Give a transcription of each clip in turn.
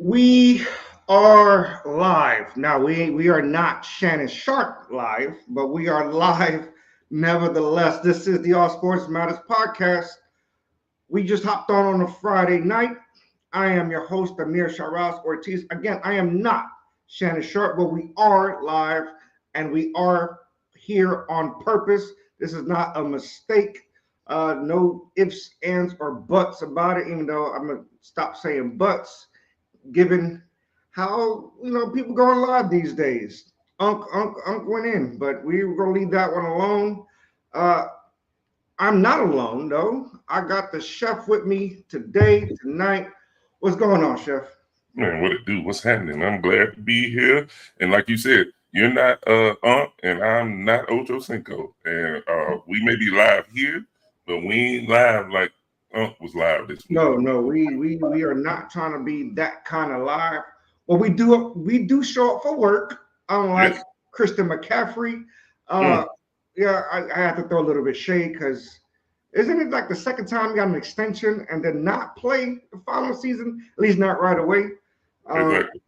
We are live. Now we are not Shannon Sharp live, but we are live nevertheless. This is the All Sports Matters podcast. We just hopped on a Friday night. I am your host, Amir Sharaz Ortiz. Again, I am not Shannon Sharp, but we are live and we are here on purpose. This is not a mistake. No ifs, ands, or buts about it, even though I'm going to stop saying buts given how people going live these days. Unk went in, but we were gonna leave that one alone. Uh, I'm not alone though. I got the chef with me today, tonight. What's going on, chef? Man, what it do? What's happening? I'm glad to be here. And like you said, you're not Unc and I'm not Ocho Cinco. And we may be live here, but we ain't live like Unc was live this week. No, we are not trying to be that kind of live. Well, we do show up for work, unlike Yes. Christian McCaffrey. Uh, Mm. yeah, I have to throw a little bit of shade because isn't it like the second time he got an extension and then not play the final season? At least not right away. Uh, Exactly.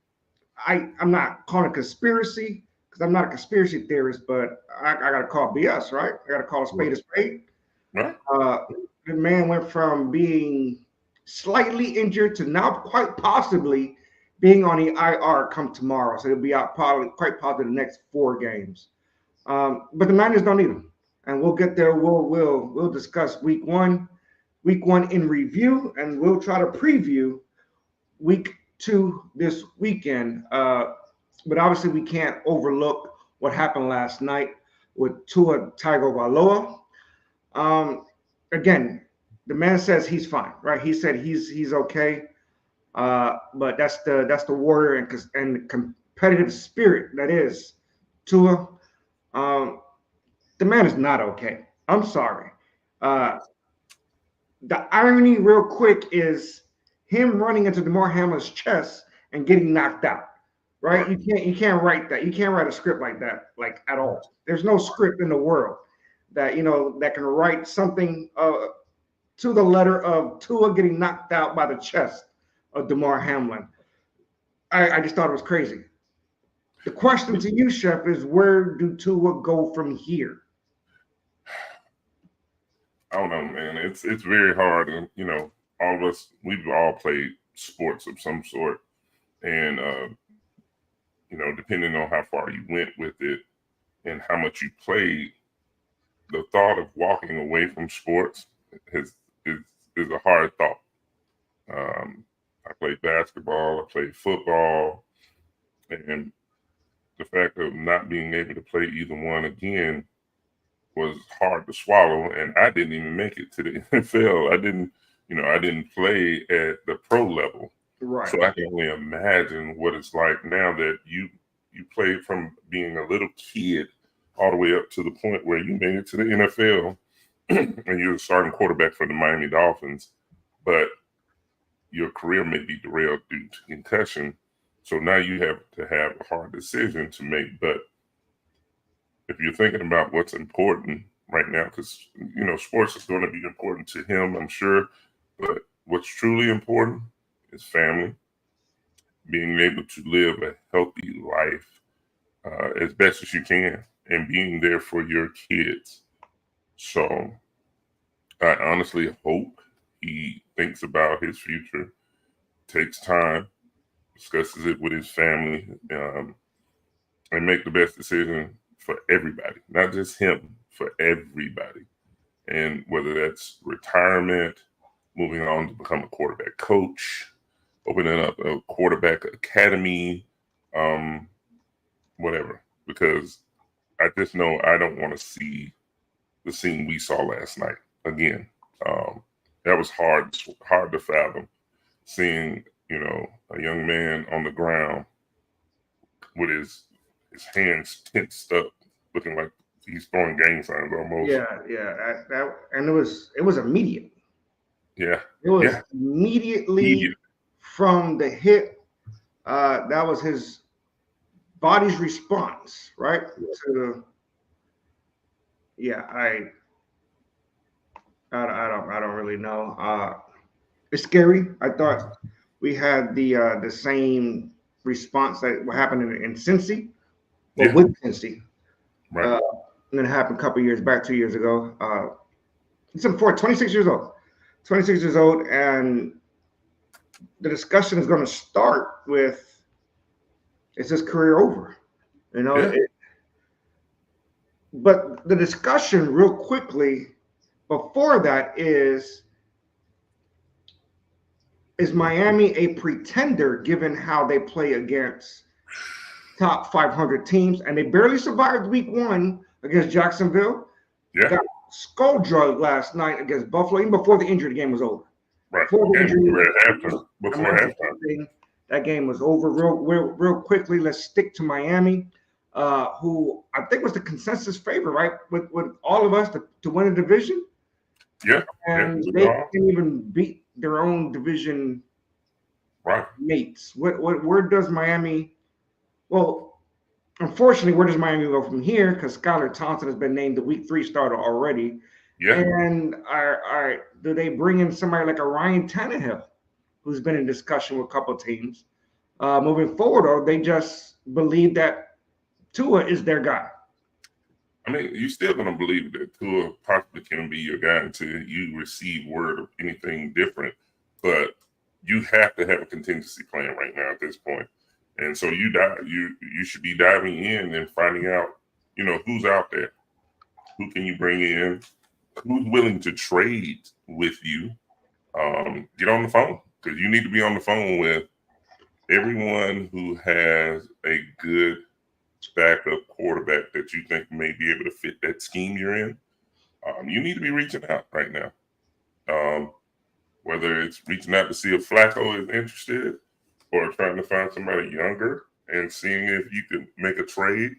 I'm not calling it conspiracy because I'm not a conspiracy theorist, but I got to call BS, right? I got to call a spade a spade. Right? Uh, the man went from being slightly injured to now quite possibly being on the IR come tomorrow. So he'll be out probably quite possibly the next 4 games. But the Niners don't need him, and we'll get there. We'll discuss week one in review, and we'll try to preview week two this weekend. But obviously, we can't overlook what happened last night with Tua Tagovailoa. Um, Again, the man says he's fine, right? He said he's okay. But that's the warrior and the competitive spirit that is Tua. Um, the man is not okay. I'm sorry. Uh, the irony, real quick, is him running into Damar Hamlin's chest and getting knocked out. Right? Right. You can't write that. You can't write a script like that, like at all. There's no script in the world that that can write something to the letter of Tua getting knocked out by the chest of Damar Hamlin. I just thought it was crazy. The question to you, Chef, is where do Tua go from here? I don't know, man. It's very hard, and all of us we've all played sports of some sort, and depending on how far you went with it and how much you played, the thought of walking away from sports has is is a hard thought. I played basketball, I played football, and the fact of not being able to play either one again was hard to swallow. And I didn't even make it to the NFL. I didn't play at the pro level, Right. so I can only imagine what it's like now that you played from being a little kid all the way up to the point where you made it to the NFL and you're the starting quarterback for the Miami Dolphins, but your career may be derailed due to concussion. So now you have to have a hard decision to make. But if you're thinking about what's important right now, because sports is going to be important to him, I'm sure. But what's truly important is family, being able to live a healthy life as best as you can, and being there for your kids. So I honestly hope he thinks about his future, takes time, discusses it with his family, and make the best decision for everybody, not just him, for everybody. And whether that's retirement, moving on to become a quarterback coach, opening up a quarterback academy, um, whatever. Because I just know I don't want to see the scene we saw last night again. Um, that was hard to fathom. Seeing a young man on the ground with his hands tensed up, looking like he's throwing gang signs almost. Yeah. And it was immediate. Yeah, It was yeah, immediately immediate. from the hit. That was his body's response, right? To yeah, I don't really know. It's scary. I thought we had the same response that happened in Cincy, well, Yeah, with Cincy. right. And it happened a couple years back, 2 years ago. It's unfortunate, 26 years old. 26 years old, and the discussion is going to start with, is his career over? You know, Yeah, but the discussion real quickly before that is Miami a pretender given how they play against top 500 teams? And they barely survived week one against Jacksonville. yeah, Got skull drugged last night against Buffalo, even before the injury, the game was over. right. Before the Game injury, over at halftime. Before halftime. that game was over real quickly. Let's stick to Miami, who I think was the consensus favorite, right? With all of us to win a division. Yeah, And yeah. they can't even beat their own division Right. mates. Where does Miami? Well, unfortunately, where does Miami go from here? Because Skylar Thompson has been named the Week 3 starter already. Yeah. And do they bring in somebody like a Ryan Tannehill, who's been in discussion with a couple of teams? Moving forward, or they just believe that Tua is their guy? I mean, you're still going to believe that Tua possibly can be your guy until you receive word of anything different. But you have to have a contingency plan right now at this point. And so you should be diving in and finding out, who's out there. Who can you bring in? Who's willing to trade with you? Get on the phone, because you need to be on the phone with everyone who has a good backup quarterback that you think may be able to fit that scheme you're in. You need to be reaching out right now. Whether it's reaching out to see if Flacco is interested, or trying to find somebody younger and seeing if you can make a trade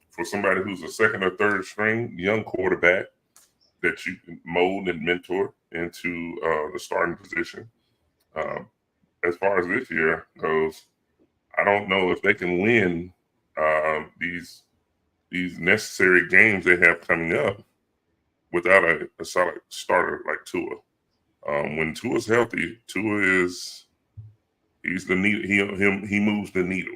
for somebody who's a second or third string young quarterback that you can mold and mentor into the starting position. As far as this year goes, I don't know if they can win these necessary games they have coming up without a solid starter like Tua. When Tua's healthy, he's the needle. He moves the needle.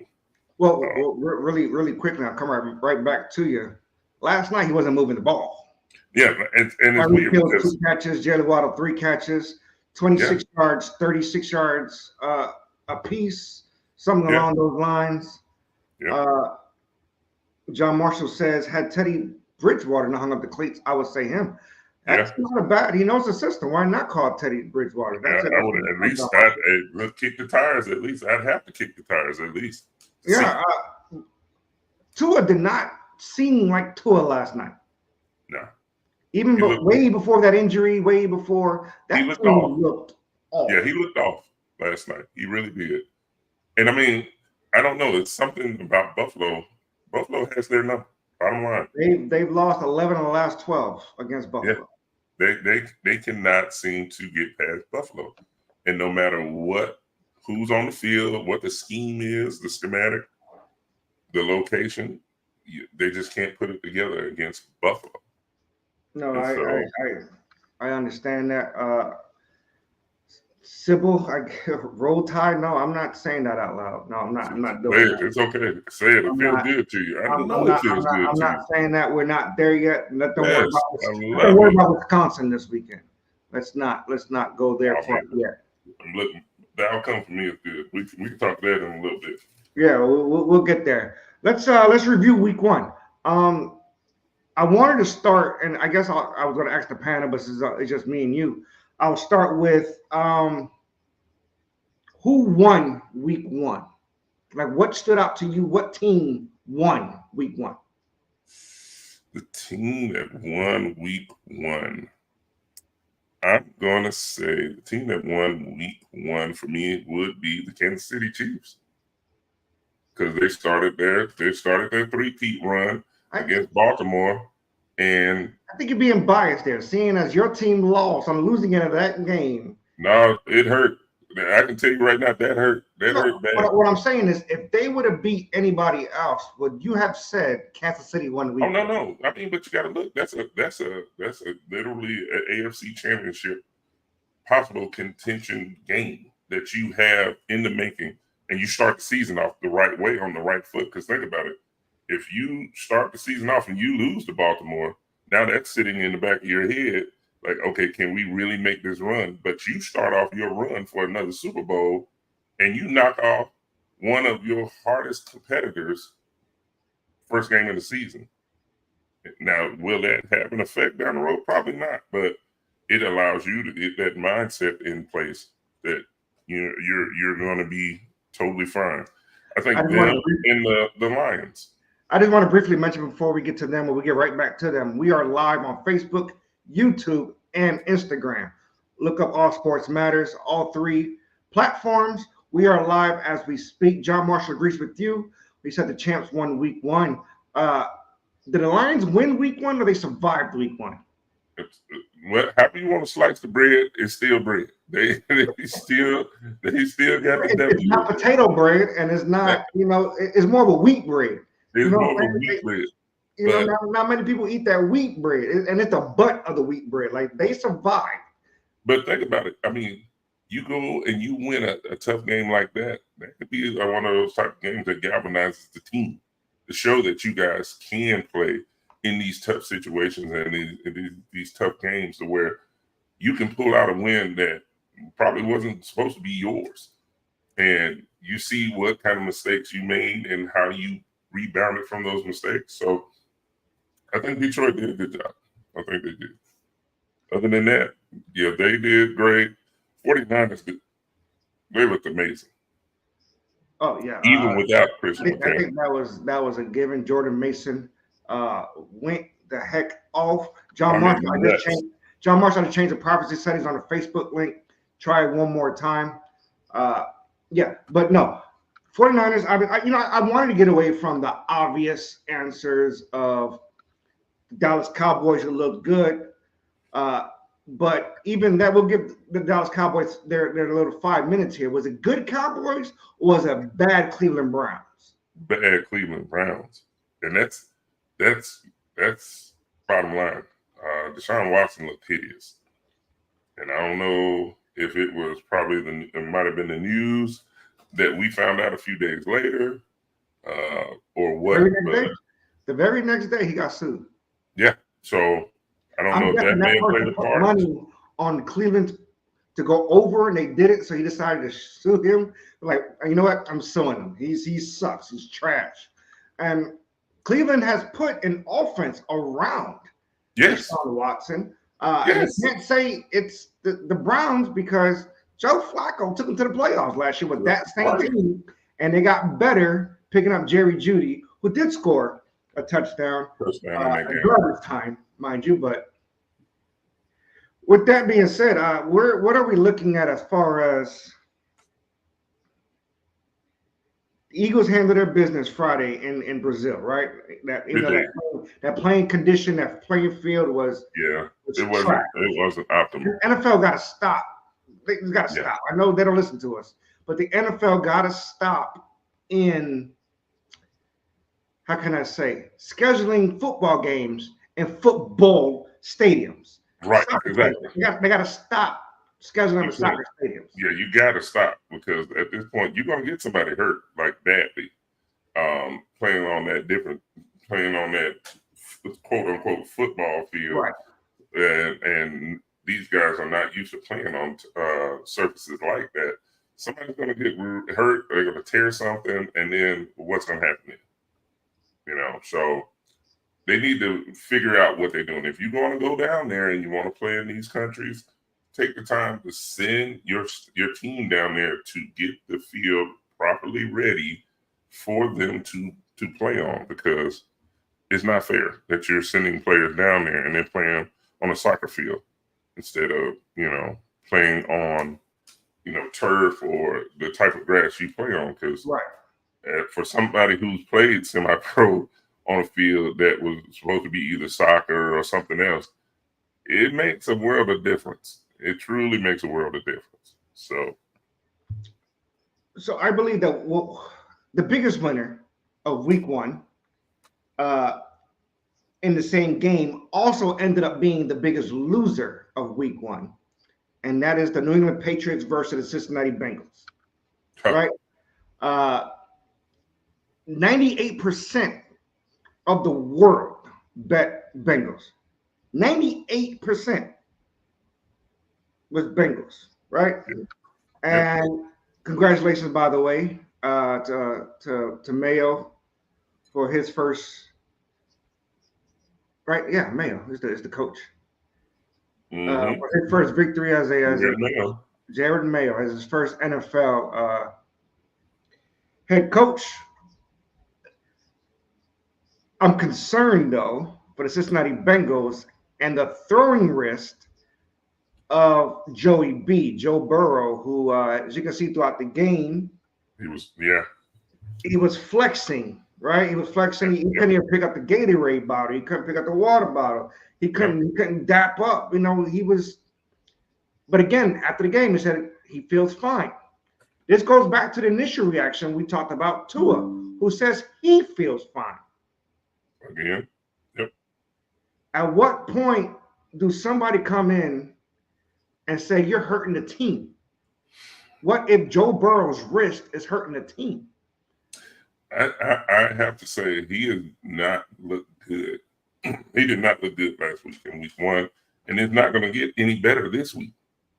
Well, really quickly, I'll come right back to you. Last night he wasn't moving the ball. Yeah, and it's weird because 2 catches, Jalen Waddle 3 catches, 26 yards, 36 yards a piece, something along those lines. Yeah. John Marshall says, had Teddy Bridgewater not hung up the cleats, I would say him. That's not a bad. He knows the system. Why not call Teddy Bridgewater? I would at least. Let's kick the tires. At least I'd have to kick the tires. At least. Yeah. Tua did not seem like Tua last night. No. Even way before that injury, way before that, he looked off. Yeah, he looked off last night. He really did. And I mean, I don't know. It's something about Buffalo. Buffalo has their number. Bottom line. They've lost 11 of the last 12 against Buffalo. Yeah. They cannot seem to get past Buffalo. And no matter who's on the field, what the scheme is, the schematic, the location, they just can't put it together against Buffalo. No, I understand that. Sybil, roll tide. No, I'm not saying that out loud. No, I'm not doing it. It's okay. Say it. It feels good to you. I know it feels good. I'm not saying that. We're not there yet. Don't worry about Wisconsin this weekend. Let's not go there yet. The outcome for me is good. We can talk that in a little bit. Yeah, we'll get there. Let's review week one. I wanted to start, and I guess I was going to ask the panel, but it's just me and you. I'll start with who won week one? Like, what stood out to you? What team won week one? The team that won week one. I'm going to say the team that won week one for me would be the Kansas City Chiefs. Because they started their 3-peat run against Baltimore. And I think you're being biased there, seeing as your team lost on the losing end of that game. No, it hurt. I can tell you right now, that hurt. Hurt bad. What I'm saying is, if they would have beat anybody else, would you have said Kansas City won week? Oh no. I mean, but you got to look. That's a literally an AFC Championship possible contention game. that you have in the making, and you start the season off the right way on the right foot. Because think about it, if you start the season off and you lose to Baltimore, now that's sitting in the back of your head, like, okay, can we really make this run? But you start off your run for another Super Bowl, and you knock off one of your hardest competitors first game of the season. Now, will that have an effect down the road? Probably not, but it allows you to get that mindset in place that you're going to be totally fine. I think them and the Lions. I just want to briefly mention before we get to them, when we get right back to them, we are live on Facebook, YouTube, and Instagram. Look up All Sports Matters, all three platforms. We are live as we speak. John Marshall agrees with you. We said the champs won week one. Did the Lions win week one, or they survived week one? However you want to slice the bread, it's still bread. They still got the W. It's not potato bread, and it's not, it's more of a wheat bread. It's more of a wheat bread. Not many people eat that wheat bread, and it's the butt of the wheat bread. Like, they survived. But think about it. I mean, you go and you win a tough game like that. That could be one of those type of games that galvanizes the team to show that you guys can play in these tough situations and in these tough games, to where you can pull out a win that probably wasn't supposed to be yours. And you see what kind of mistakes you made and how you rebounded from those mistakes. So I think Detroit did a good job. I think they did. Other than that, yeah, they did great. 49ers did. They looked amazing. Oh yeah, even without Christian McCaffrey. I think that was a given. Jordan Mason went the heck off. John Marshall had to change the privacy settings on the Facebook link. Try it one more time. Yeah, but no. 49ers, I wanted to get away from the obvious answers of Dallas Cowboys who look good. But even that, will give the Dallas Cowboys their little 5 minutes here. Was it good Cowboys, or was it bad Cleveland Browns? Bad Cleveland Browns. And that's bottom line. Deshaun Watson looked hideous. And I don't know if it was probably it might have been the news that we found out a few days later, or what. The very next day, he got sued. Yeah. So I don't know if that may have played a part. Money on Cleveland to go over, and they did it, so he decided to sue him. Like, you know what? I'm suing him. He sucks. He's trash. And Cleveland has put an offense around Deshaun Watson. And you can't say it's the Browns, because Joe Flacco took them to the playoffs last year with that same team, and they got better picking up Jerry Jeudy, who did score a touchdown in garbage time, mind you. But with that being said, what are we looking at as far as the Eagles handled their business Friday in Brazil, right? That playing condition, that playing field was it wasn't optimal. The NFL got to stop. They got to stop. I know they don't listen to us, but the NFL got to stop in, how can I say, scheduling football games in football stadiums. Right, exactly. They got to stop scheduling the soccer stadiums. Yeah, you got to stop, because at this point you're going to get somebody hurt like badly, playing on that quote unquote football field, right? And these guys are not used to playing on surfaces like that. Somebody's going to get hurt. They're going to tear something, and then what's going to happen? So they need to figure out what they're doing. If you want to go down there and you want to play in these countries, take the time to send your team down there to get the field properly ready for them to play on, because it's not fair that you're sending players down there and they're playing on a soccer field instead of, playing on, turf or the type of grass you play on. Because for somebody who's played semi-pro on a field that was supposed to be either soccer or something else, it makes a world of difference. It truly makes a world of difference. So I believe that the biggest winner of week one in the same game also ended up being the biggest loser of week one. and that is the New England Patriots versus the Cincinnati Bengals. Right? 98% of the world bet Bengals. 98% was Bengals, right? And congratulations, by the way, to Mayo for his first. Right? Yeah, Mayo is the coach. For his first victory as Jared Mayo as his first NFL head coach. I'm concerned though for the Cincinnati Bengals and the throwing wrist of Joe Burrow, who, as you can see throughout the game, he was flexing, right? He was flexing. He couldn't even pick up the Gatorade bottle. He couldn't pick up the water bottle. He couldn't dap up. He was. But again, after the game, he said he feels fine. This goes back to the initial reaction we talked about Tua, who says he feels fine. Again, At what point do somebody come in and say you're hurting the team? What if Joe Burrow's wrist is hurting the team? I have to say he has not looked good. He did not look good last week in week 1, and it's not going to get any better this week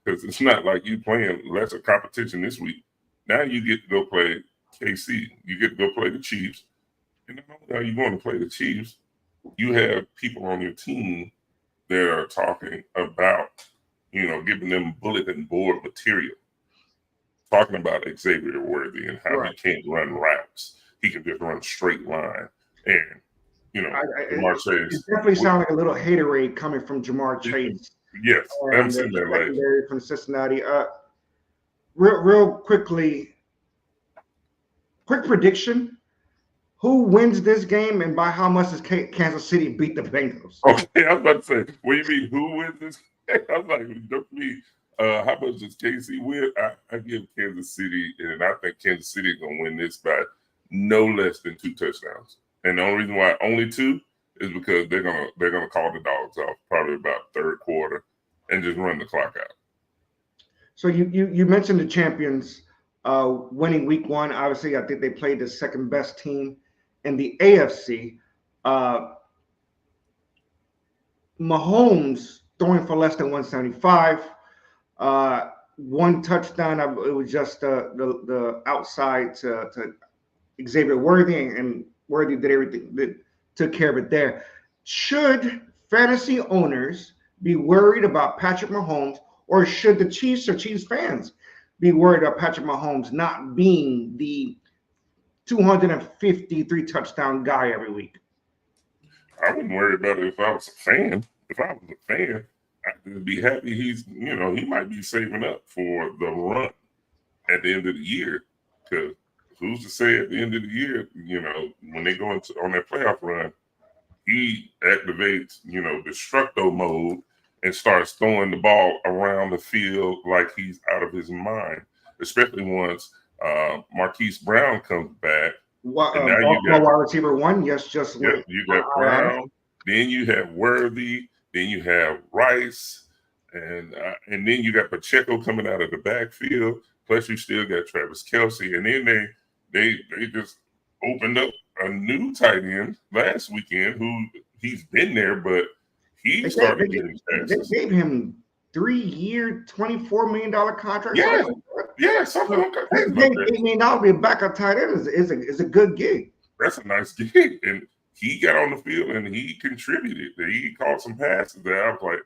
because it's not like you playing lesser competition this week. Now you get to go play KC. You get to go play the Chiefs. And now you're going to play the Chiefs. You have people on your team that are talking about, giving them bulletin board material, talking about Xavier Worthy and how he can't run routes. He can just run straight line. And, Ja'Marr Chase. It definitely sounds like a little haterade coming from Ja'Marr Chase. Yes, I'm saying that secondary from Cincinnati. Real quickly, quick prediction. Who wins this game and by how much does Kansas City beat the Bengals? Okay, I was about to say, what do you mean, who wins this game? I was like, don't me. How much does KC win? I give Kansas City, and I think Kansas City is going to win this by no less than 2 touchdowns. And the only reason why only 2 is because they're gonna call the dogs off probably about third quarter and just run the clock out. So you mentioned the champions winning week 1. Obviously, I think they played the second best team in the AFC. Mahomes throwing for less than 175. 1 touchdown. It was just the outside to Xavier Worthy, and Worthy did everything, took care of it there. Should fantasy owners be worried about Patrick Mahomes, or should the Chiefs or Chiefs fans be worried about Patrick Mahomes not being the 253 touchdown guy every week? I wouldn't worry about it if I was a fan. If I was a fan, I'd be happy he might be saving up for the run at the end of the year. Because who's to say at the end of the year, when they go on that playoff run, he activates, destructo mode and starts throwing the ball around the field like he's out of his mind, especially once Marquise Brown comes back. And now you got wide receiver 1. You got Brown. Then you have Worthy. Then you have Rice, and then you got Pacheco coming out of the backfield. Plus, you still got Travis Kelce, and then they just opened up a new tight end last weekend who he's been there, but he started getting passes. They gave him 3-year, $24 million contract. Yeah, something like that. $8 million to be a backup tight end is a good gig. That's a nice gig, and he got on the field and he contributed. He caught some passes there. I was like,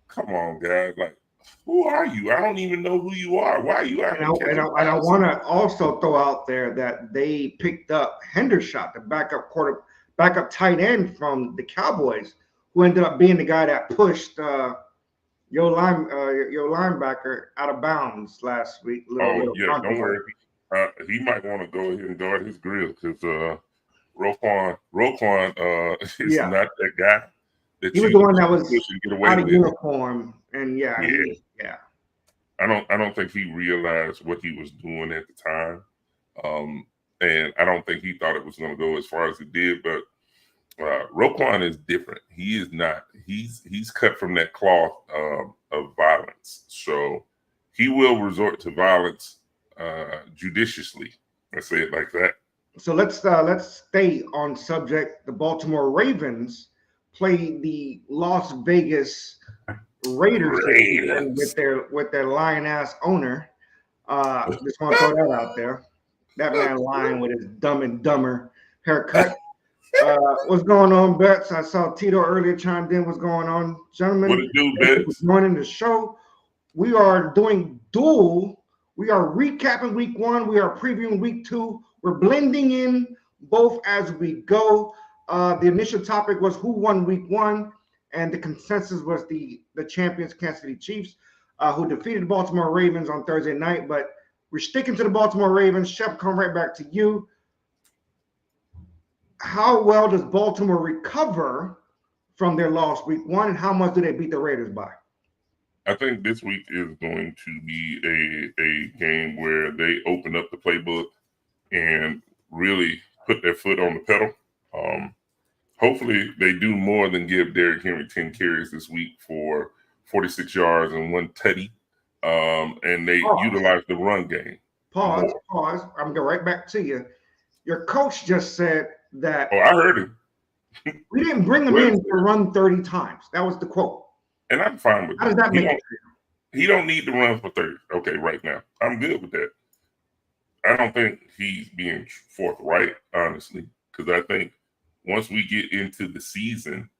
"Come on, guys! Like, who are you? I don't even know who you are. Why are you out?" And I want to also throw out there that they picked up Hendershot, the backup tight end from the Cowboys, who ended up being the guy that pushed your linebacker out of bounds last week. Don't worry. He might want to go ahead and guard his grill because Roquan is not that guy. He was the one that was out of uniform, and I don't think he realized what he was doing at the time, and I don't think he thought it was going to go as far as it did. But Roquan is different. He is not. He's cut from that cloth of violence. So he will resort to violence judiciously. Let's say it like that. So let's stay on subject. The Baltimore Ravens played the Las Vegas Raiders this weekend Raiders. with their lion ass owner. Just want to throw that out there. That man lying with his Dumb and Dumber haircut. What's going on, Bets? I saw Tito earlier chimed in. What's going on, gentlemen? What it do, Thank you Bets? for joining the show. We are doing dual. We are recapping week 1. We are previewing week 2. We're blending in both as we go. The initial topic was who won week 1, and the consensus was the champions, Kansas City Chiefs, who defeated the Baltimore Ravens on Thursday night. But we're sticking to the Baltimore Ravens. Shep, come right back to you. How well does Baltimore recover from their loss week 1, and how much do they beat the Raiders by? I think this week is going to be a game where they open up the playbook and really put their foot on the pedal. Hopefully they do more than give Derrick Henry 10 carries this week for 46 yards and 1 tutty. And they utilize the run game. Pause. I'm going to go right back to you. Your coach just said that. Oh, I heard him. We didn't bring him in to run 30 times. That was the quote. And I'm fine with that. How does that make sense? He don't need to run for 30. Okay, right now. I'm good with that. I don't think he's being forthright, honestly, because I think once we get into the season,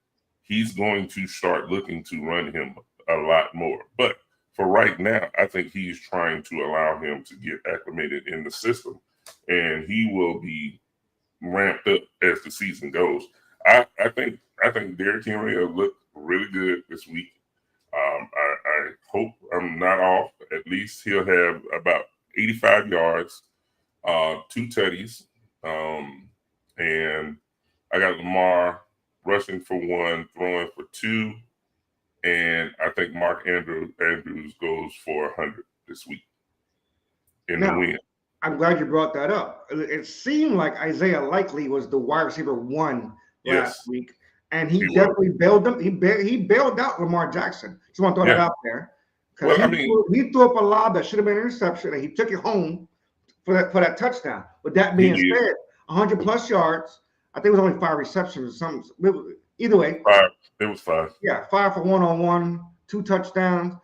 he's going to start looking to run him a lot more. But for right now, I think he's trying to allow him to get acclimated in the system, and he will be ramped up as the season goes. I think Derrick Henry will look really good this week. I hope I'm not off. At least he'll have about 85 yards, 2 tutties, and I got Lamar rushing for 1, throwing for 2, and I think Mark Andrews goes for 100 this week in the win. I'm glad you brought that up. It seemed like Isaiah Likely was the wide receiver 1 last week, and he definitely bailed them. He bailed out Lamar Jackson. Just want to throw that out there. Because he threw up a lob that should have been an interception, and he took it home for that touchdown. With that being said, 100 plus yards. I think it was only 5 receptions or something. Either way, 5. It was 5. Yeah, 5 for 1-on-1, 2 touchdowns.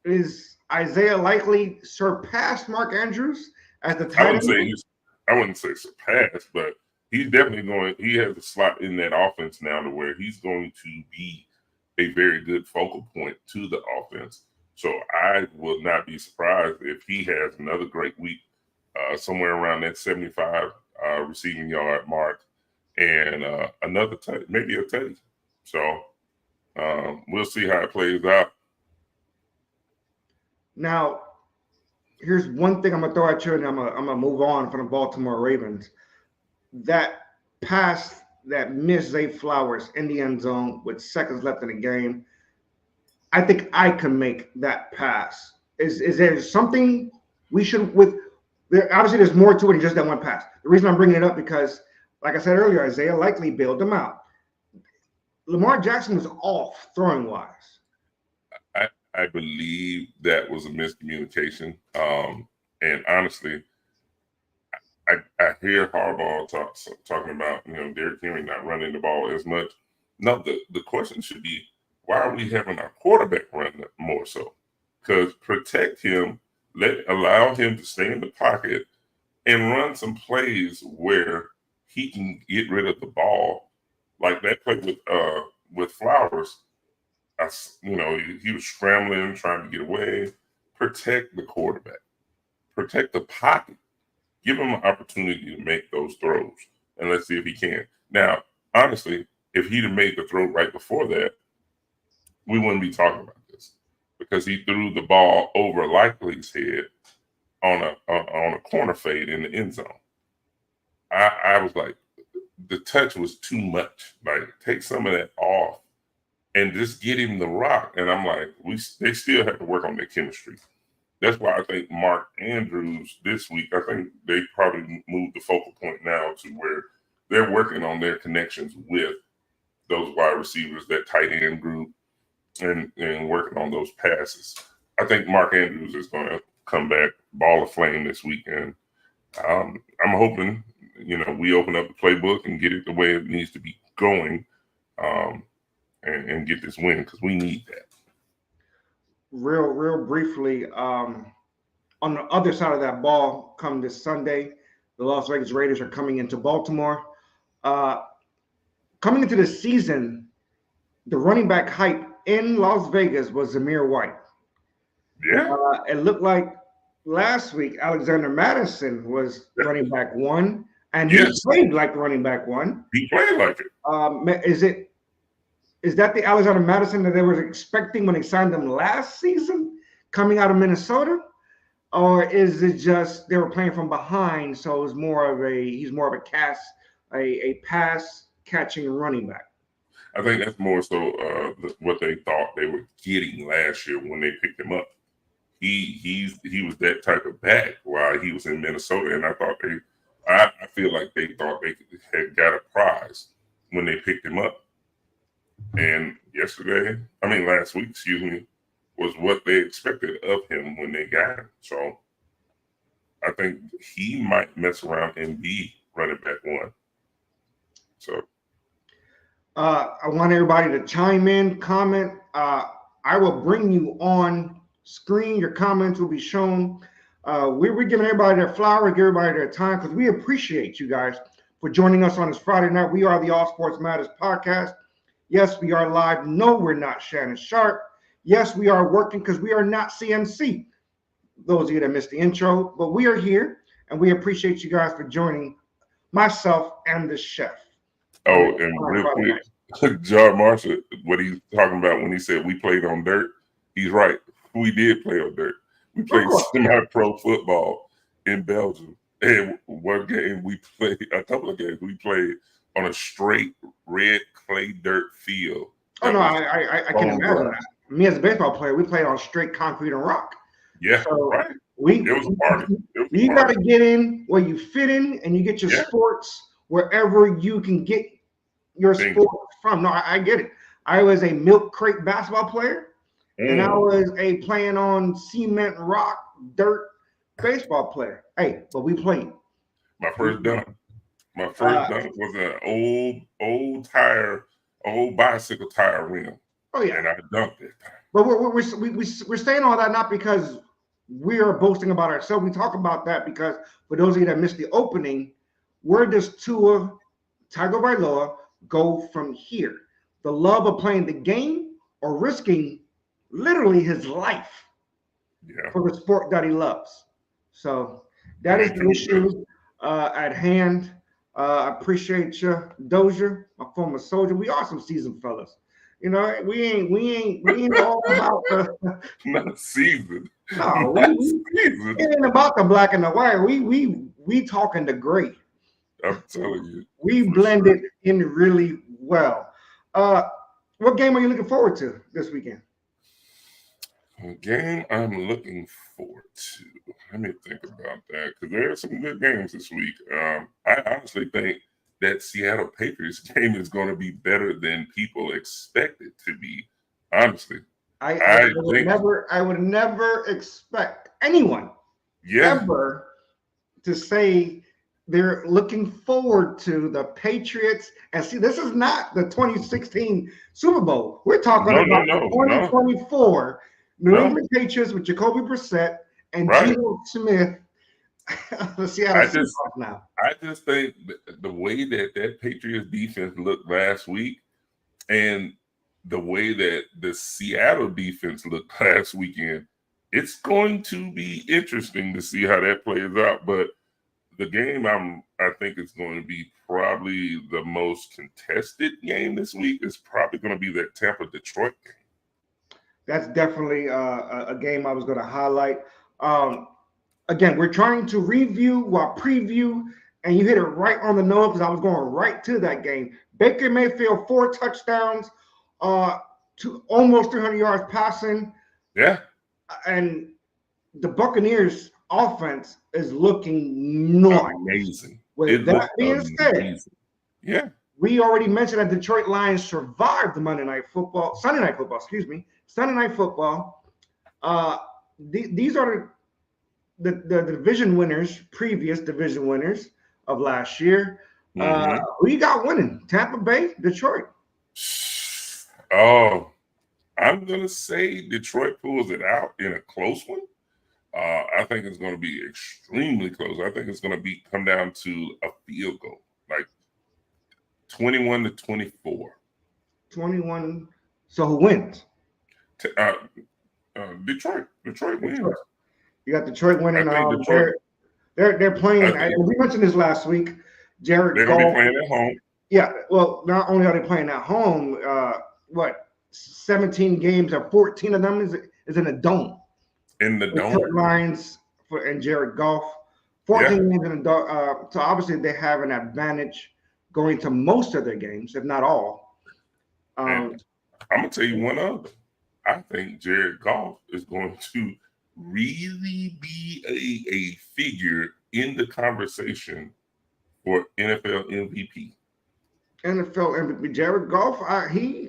Is Isaiah Likely surpassed Mark Andrews as the tight end? I wouldn't say surpassed, but he's definitely he has a slot in that offense now to where he's going to be a very good focal point to the offense. So I will not be surprised if he has another great week, somewhere around that 75 receiving yard mark, and another maybe a tutty. So we'll see how it plays out. Now, here's one thing I'm gonna throw at you, and I'm gonna move on from the Baltimore Ravens. That pass that missed Zay Flowers in the end zone with seconds left in the game, I think I can make that pass. Is there something we should obviously there's more to it than just that one pass. The reason I'm bringing it up because, like I said earlier, Isaiah Likely bailed them out. Lamar Jackson was off throwing wise. I believe that was a miscommunication. And honestly, I hear Harbaugh talking about, Derrick Henry not running the ball as much. No, the question should be, why are we having our quarterback run more so? Because protect him, allow him to stay in the pocket and run some plays where he can get rid of the ball. Like that play with Flowers. He was scrambling, trying to get away. Protect the quarterback. Protect the pocket. Give him an opportunity to make those throws, and let's see if he can. Now, honestly, if he'd have made the throw right before that, we wouldn't be talking about this because he threw the ball over Likely's head on a corner fade in the end zone. I was like, the touch was too much. Like, take some of that off and just get him the rock. And I'm like, they still have to work on their chemistry. That's why I think Mark Andrews this week, I think they probably moved the focal point now to where they're working on their connections with those wide receivers, that tight end group, and working on those passes. I think Mark Andrews is going to come back, ball of flame this weekend. I'm hoping, we open up the playbook and get it the way it needs to be going, and get this win because we need that. Real briefly, on the other side of that ball, come this Sunday, the Las Vegas Raiders are coming into Baltimore. Coming into the season, the running back hype in Las Vegas was Zamir White. Yeah. It looked like last week Alexander Madison was running back one, and he played like running back one. He played like it. Is that the Alexander Madison that they were expecting when they signed him last season, coming out of Minnesota? Or is it just they were playing from behind, so it was he's more of a pass catching running back? I think that's more so what they thought they were getting last year when they picked him up. He was that type of back while he was in Minnesota, and I feel like they thought they had got a prize when they picked him up. And last week, was what they expected of him when they got him. So I think he might mess around and be running back one. So I want everybody to chime in, comment. I will bring you on screen. Your comments will be shown. We're giving everybody their flowers, give everybody their time, because we appreciate you guys for joining us on this Friday night. We are the All Sports Matters podcast. Yes, we are live. No, we're not Shannon Sharp. Yes, we are working because we are not CMC. Those of you that missed the intro, but we are here, and we appreciate you guys for joining myself and the chef. Oh, and real quick, John Marshall, what he's talking about when he said we played on dirt, he's right. We did play on dirt. We played semi-pro football in Belgium. And a couple of games we played on a straight red clay dirt field. Oh, no, I can imagine that. Me as a baseball player, we played on straight concrete and rock. Yeah, so right. It was a party. You got to get in where you fit in, and you get your sports wherever you can get your sports from. No, I get it. I was a milk crate basketball player, and I was playing on cement, rock, dirt baseball player. Hey, but we played. My first dunk was an old bicycle tire rim. Oh yeah, and I dunked it. But we're saying all that not because we are boasting about ourselves. We talk about that because for those of you that missed the opening, where does Tua Tagovailoa go from here? The love of playing the game or risking literally his life for the sport that he loves. So that is the issue at hand. I appreciate you, Dozier, my former soldier. We are some seasoned fellas. We ain't all about the not seasoned. No, it ain't about the black and the white. We talking the gray. I'm telling you. We blended in really well. What game are you looking forward to this weekend? A game I'm looking forward to. Let me think about that because there are some good games this week. I honestly think that Seattle Patriots game is going to be better than people expect it to be. Honestly, I would never expect anyone ever to say they're looking forward to the Patriots. And see, this is not the 2016 Super Bowl. We're talking about 2024 New England Patriots with Jacoby Brissett and Geno Smith. The Seattle Seahawks now. I just think the way that Patriots defense looked last week and the way that the Seattle defense looked last weekend, it's going to be interesting to see how that plays out. But the game I think is going to be probably the most contested game this week is probably going to be that Tampa-Detroit game. That's definitely a game I was going to highlight. Again, we're trying to review while preview, and you hit it right on the nose because I was going right to that game. Baker Mayfield, 4 touchdowns, to almost 300 yards passing. Yeah. And the Buccaneers offense is looking amazing. With that being said, we already mentioned that Detroit Lions survived the Sunday night football. These are the division winners, previous division winners of last year. Who you got winning? Tampa Bay, Detroit. Oh, I'm gonna say Detroit pulls it out in a close one. I think it's going to be extremely close. I think it's going to come down to a field goal, like 21-24. 21. So who wins? Detroit. Detroit wins. You got Detroit winning. They're playing. We mentioned this last week. Jared They're going to be playing at home. Yeah. Well, not only are they playing at home, 17 games or 14 of them is in a dome. In the dome. Lions and Jared Goff. 14 games in a dome. So obviously they have an advantage going to most of their games, if not all. I'm gonna tell you one other. I think Jared Goff is going to really be a figure in the conversation for NFL MVP. NFL MVP Jared Goff, he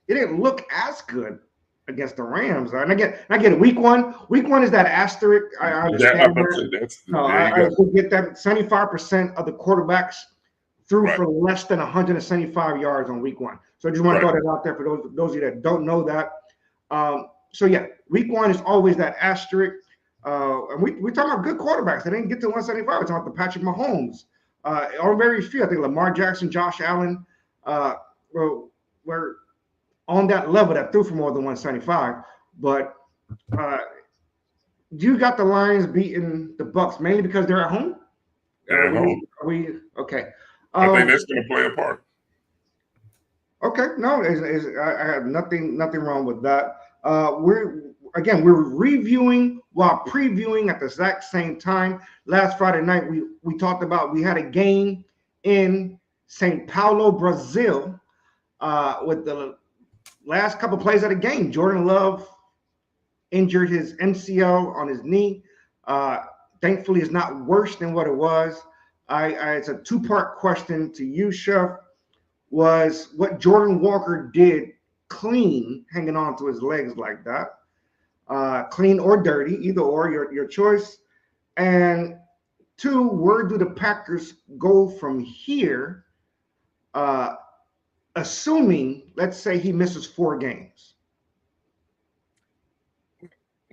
didn't look as good against the Rams. And I get it. Week one is that asterisk. I understand I get that 75% of the quarterbacks threw for less than 175 yards on week one. So I just want to throw that out there for those of you that don't know that. Week one is always that asterisk. And we're talking about good quarterbacks. They didn't get to 175. We're talking about the Patrick Mahomes. Or very few. I think Lamar Jackson, Josh Allen were on that level that threw for more than 175. But you got the Lions beating the Bucs mainly because they're at home? They're at home. Okay. I think that's going to play a part. Okay. No, I have nothing wrong with that. We're reviewing while previewing at the exact same time. Last Friday night, we talked about we had a game in Sao Paulo, Brazil, with the last couple plays of the game. Jordan Love injured his MCL on his knee. Thankfully, it's not worse than what it was. It's a two-part question to you, Chef. Was what Jordan Walker did clean, hanging on to his legs like that? Clean or dirty, either or, your choice. And two, where do the Packers go from here? Assuming, let's say he misses 4 games.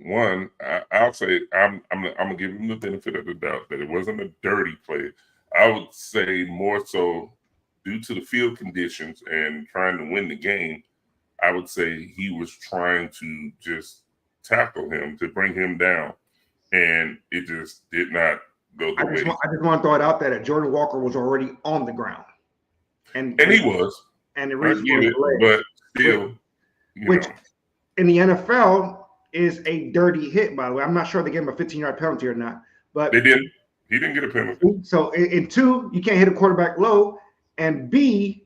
One, I'll say I'm gonna give him the benefit of the doubt that it wasn't a dirty play. I would say more so due to the field conditions and trying to win the game. I would say he was trying to just tackle him to bring him down, and it just did not go the way. I just want to throw it out there that Jordan Walker was already on the ground, and he was, and the reason but still, which in the NFL is a dirty hit. By the way, I'm not sure they gave him a 15-yard penalty or not, but they didn't. He didn't get a penalty. So in two, you can't hit a quarterback low, and B,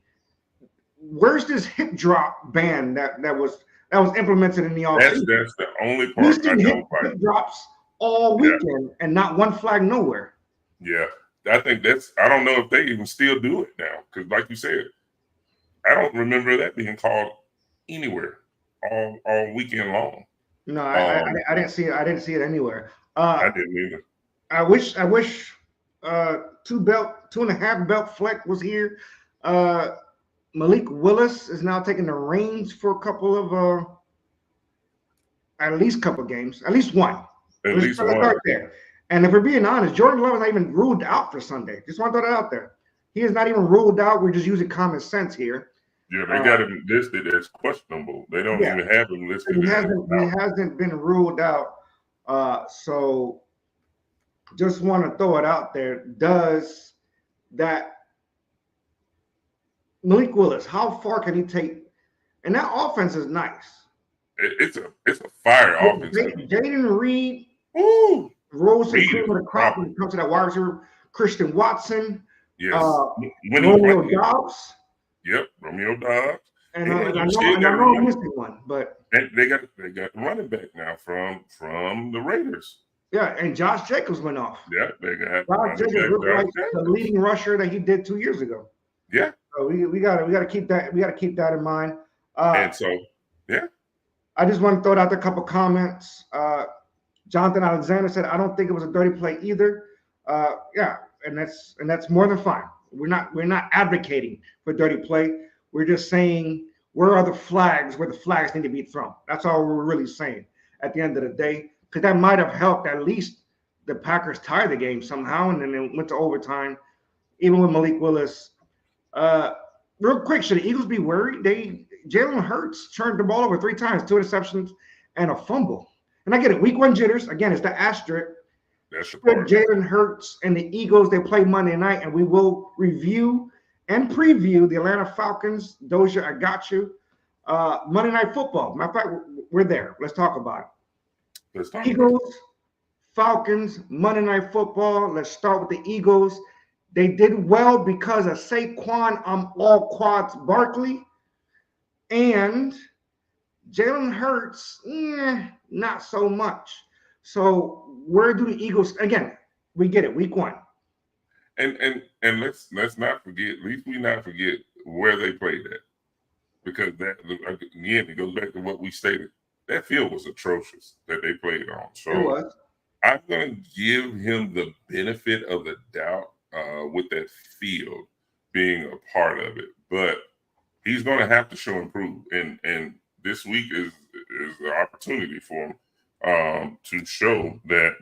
where's this hip drop ban that was implemented in the offseason? That's the only part I don't hip drops all weekend and not one flag nowhere. Yeah, I think I don't know if they even still do it now because, like you said, I don't remember that being called anywhere all weekend long. No, I didn't see it. I didn't see it anywhere. I didn't either. I wish 2.5 belt Fleck was here. Malik Willis is now taking the reins for a couple of at least couple games, at least one. At least one. Right there. And if we're being honest, Jordan Love is not even ruled out for Sunday. Just want to throw that out there. He is not even ruled out. We're just using common sense here. Yeah, they got him listed as questionable. They don't even have him listed. He hasn't been ruled out. So just want to throw it out there. Does that Malik Willis, how far can he take? And that offense is nice. It's a fire offense. Jaden Reed rose to the crop when it comes to that wide receiver. Christian Watson. Yes. Romeo Doubs. Yep, Romeo Doubs. And I know I'm missing one, but they got running back now from the Raiders. Yeah, and Josh Jacobs went off. Yeah, they got Josh Jacobs looked like the leading rusher that he did 2 years ago. Yeah. So we gotta keep that in mind. And so, yeah. I just want to throw out a couple comments. Jonathan Alexander said, "I don't think it was a dirty play either." Yeah, and that's more than fine. We're not advocating for dirty play. We're just saying where the flags need to be thrown. That's all we're really saying at the end of the day, because that might have helped at least the Packers tie the game somehow, and then it went to overtime, even with Malik Willis. Real quick, should the Eagles be worried? Jalen Hurts turned the ball over 3 times, 2 interceptions, and a fumble. And I get it, week 1 jitters. Again, it's the asterisk. That's the part. Jalen Hurts and the Eagles, they play Monday night, and we will review and preview the Atlanta Falcons. Doja, I got you. Monday Night Football. Matter of fact, we're there. Let's talk about it. Let's talk Eagles, Falcons, Monday Night Football. Let's start with the Eagles. They did well because of Saquon, all quads Barkley, and Jalen Hurts, not so much. So where do the Eagles, again, we get it, week 1. And let's not forget, at least we not forget where they played at. Because that, again, it goes back to what we stated. That field was atrocious that they played on. So it was. I'm going to give him the benefit of the doubt with that field being a part of it. But he's going to have to show improve. And this week is the opportunity for him to show that,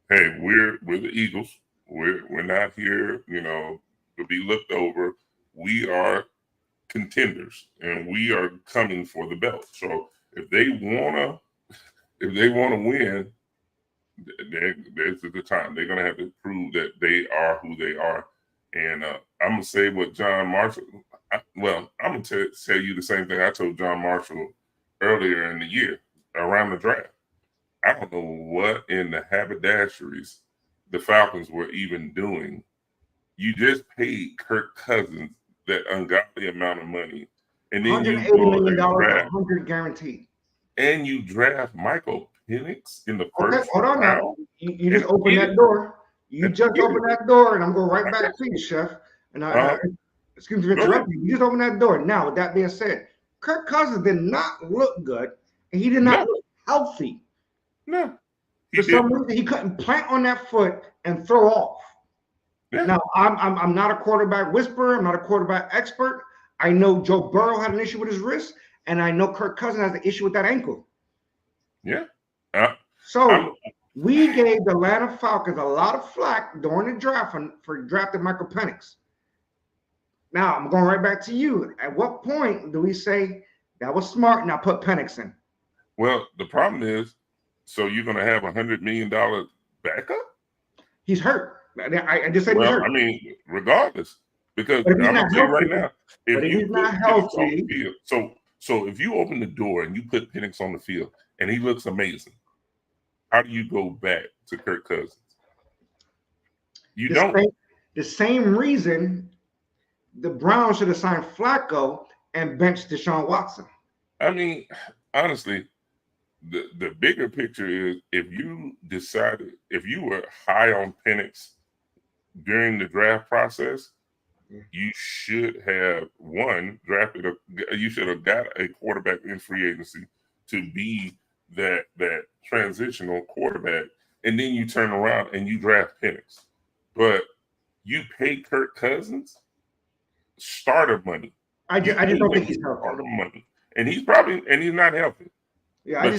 hey, we're the Eagles. We're not here, to be looked over. We are contenders, and we are coming for the belt. So if they wanna win, there's the time. They're gonna have to prove that they are who they are. And I'm gonna say what John Marshall. I'm gonna tell you the same thing I told John Marshall earlier in the year around the draft. I don't know what in the haberdasheries the Falcons were even doing. You just paid Kirk Cousins that ungodly amount of money, and then you $180 million, draft, 100 guaranteed, and you draft Michael Penix in the first. Okay, hold on now. You just opened that door. You just opened that door, and I'm going right back to you, Chef. And excuse me for interrupting you. You just opened that door. Now, with that being said, Kirk Cousins did not look good, and he did not look healthy. No. For some reason, he couldn't plant on that foot and throw off. Yeah. Now, I'm not a quarterback whisperer. I'm not a quarterback expert. I know Joe Burrow had an issue with his wrist, and I know Kirk Cousins has an issue with that ankle. Yeah. We gave the Atlanta Falcons a lot of flack during the draft for drafting Michael Penix. Now, I'm going right back to you. At what point do we say that was smart, now put Penix in? Well, the problem is, so you're going to have $100 million backup? He's hurt. I just said he's hurt. I mean, regardless, because I'm going to tell you right now, if he's not healthy, so if you open the door and you put Penix on the field and he looks amazing, how do you go back to Kirk Cousins? You don't. The same reason the Browns should have signed Flacco and benched Deshaun Watson. I mean, honestly, the bigger picture is if you were high on Penix during the draft process, you should have you should have got a quarterback in free agency to be that transitional quarterback, and then you turn around and you draft Penix. But you pay Kirk Cousins starter money. I just don't think he's healthy. Starter money, and he's not healthy. Yeah, I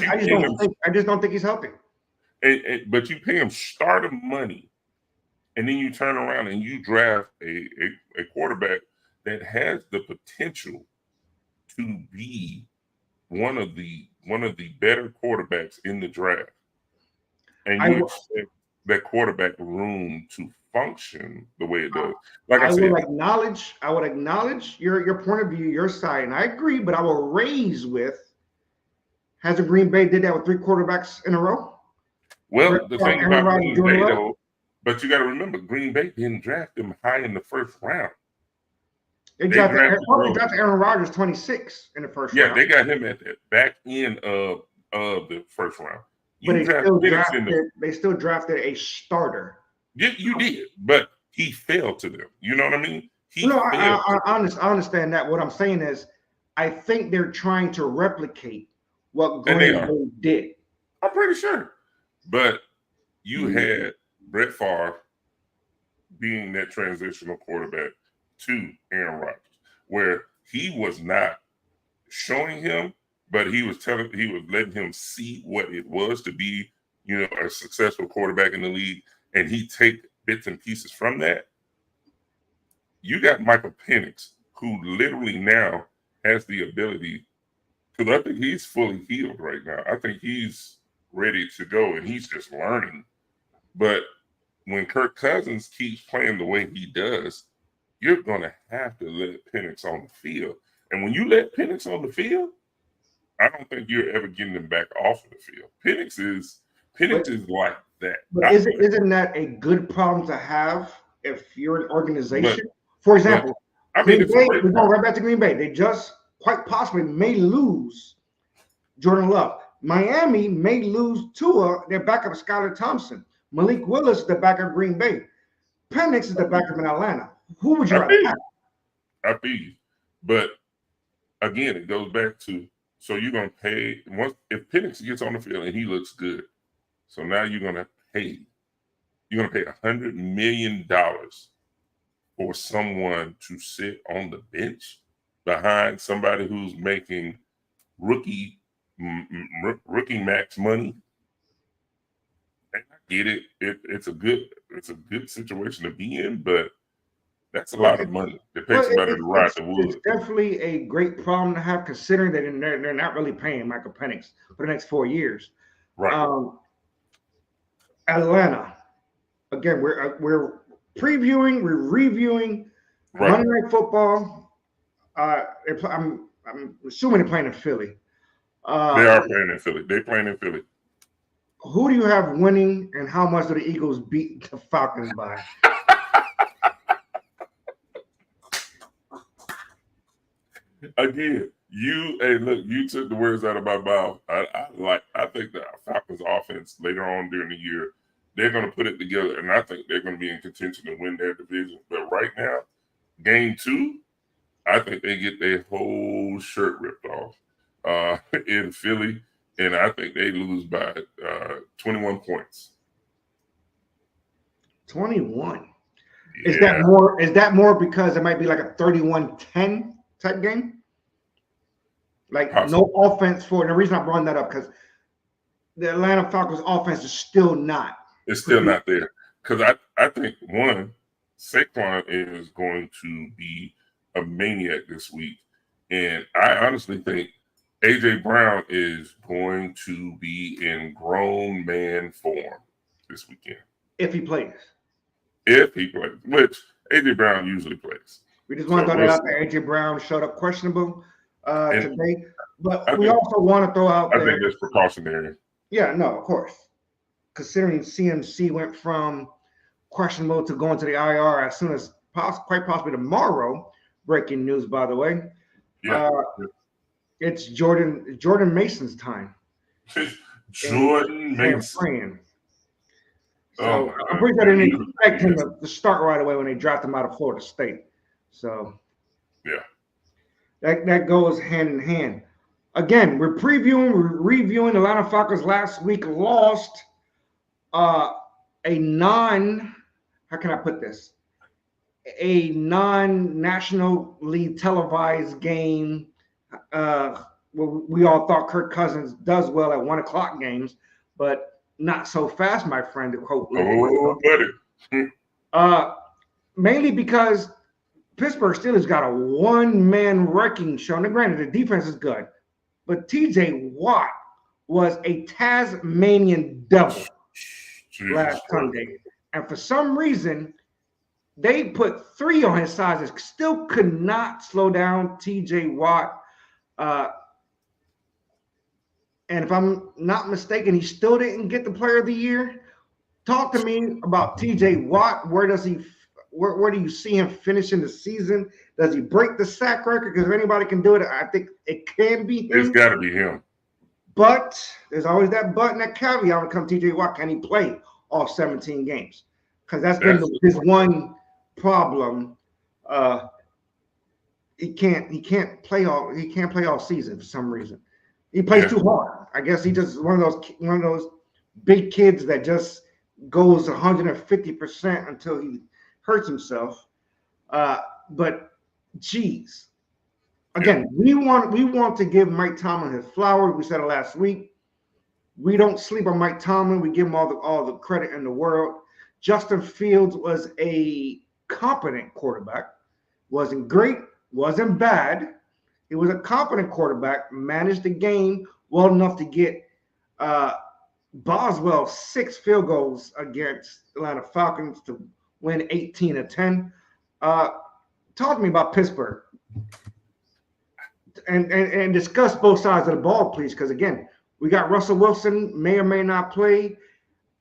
just don't think he's healthy. But you pay him starter money, and then you turn around and you draft a quarterback that has the potential to be one of the better quarterbacks in the draft, and you expect that quarterback room to function the way it does. Like I said, I would acknowledge your point of view, your side, and I agree. But I will raise with. Hasn't Green Bay did that with 3 quarterbacks in a row? Well, the thing about Green Bay, though, but you got to remember, Green Bay didn't draft him high in the first round. They drafted Aaron Rodgers 26 in the first round. Yeah, they got him at the back end of the first round. They still drafted a starter. Yeah, you did, but he fell to them. You know what I mean? I understand that. What I'm saying is, I think they're trying to replicate what And they Green are. Bay did. I'm pretty sure. But you had Brett Favre being that transitional quarterback to Aaron Rodgers, where he was not showing him, but he was letting him see what it was to be, a successful quarterback in the league, and he take bits and pieces from that. You got Michael Penix, who literally now has the ability, because I think he's fully healed right now. I think he's ready to go, and he's just learning. But when Kirk Cousins keeps playing the way he does, you're going to have to let Penix on the field. And when you let Penix on the field, I don't think you're ever getting him back off of the field. Penix is like that. But isn't that a good problem to have if you're an organization? For example, Green Bay, we're going right back to Green Bay. They just quite possibly may lose Jordan Love. Miami may lose Tua, their backup Skylar Thompson. Malik Willis, the backup Green Bay. Penix is the backup in Atlanta. Who would you rather have? I feel you. But again, it goes back to, so you're going to pay, if Penix gets on the field and he looks good, so now you're going to pay $100 million for someone to sit on the bench behind somebody who's making rookie max money. And I get it. It's a good situation to be in, but that's a lot of money to pay somebody to ride the wood. It's definitely a great problem to have, considering that they're not really paying Michael Penix for the next 4 years. Right. Atlanta. Again, we're previewing, we're reviewing Monday Night Football. I'm assuming they're playing in Philly. They are playing in Philly. They're playing in Philly. Who do you have winning, and how much do the Eagles beat the Falcons by? Again, you took the words out of my mouth. I think the Falcons offense later on during the year, they're going to put it together, and I think they're going to be in contention to win their division. But right now, game 2, I think they get their whole shirt ripped off in Philly, and I think they lose by 21 points. 21. Yeah. Is that more because it might be like a 31-10 type game? Like possibly. No offense for it. And the reason I brought that up, because the Atlanta Falcons offense is still not. It's still not there. Because I think, one, Saquon is going to be a maniac this week. And I honestly think A.J. Brown is going to be in grown man form this weekend. If he plays. Which A.J. Brown usually plays. We just want to throw that out there. A.J. Brown showed up questionable today. But we also want to throw out there. I think that's precautionary. Yeah, no, of course. Considering CMC went from questionable to going to the IR as soon as quite possibly tomorrow. Breaking news, by the way. Yeah. It's Jordan Mason's time. Jordan Mason. So I'm pretty sure they didn't expect him to start right away when they drafted him out of Florida State. So yeah, that goes hand in hand. Again, we're reviewing the Atlanta Falcons last week lost a non-National League televised game. We all thought Kirk Cousins does well at 1:00 games, but not so fast, my friend, to quote. Mainly because Pittsburgh Steelers got a one-man wrecking show. Now, granted, the defense is good, but TJ Watt was a Tasmanian devil last Sunday. And for some reason, they put 3 on his size and still could not slow down TJ Watt. And if I'm not mistaken, he still didn't get the Player of the Year. Talk to me about TJ Watt. Where do you see him finishing the season? Does he break the sack record? Because if anybody can do it, I think it can be him. It's got to be him. But there's always that but and that caveat when it comes to TJ Watt. Can he play all 17 games? Because that's been his one problem. He can't play all season for some reason. He plays too hard. I guess he just one of those big kids that just goes 150% until he hurts himself. But geez, again, we want to give Mike Tomlin his flowers. We said it last week. We don't sleep on Mike Tomlin. We give him all the credit in the world. Justin Fields was a competent quarterback. Wasn't great, wasn't bad. He was a competent quarterback, managed the game well enough to get Boswell 6 field goals against Atlanta Falcons to win 18-10. Talk to me about Pittsburgh and discuss both sides of the ball, please, because again, we got Russell Wilson may or may not play,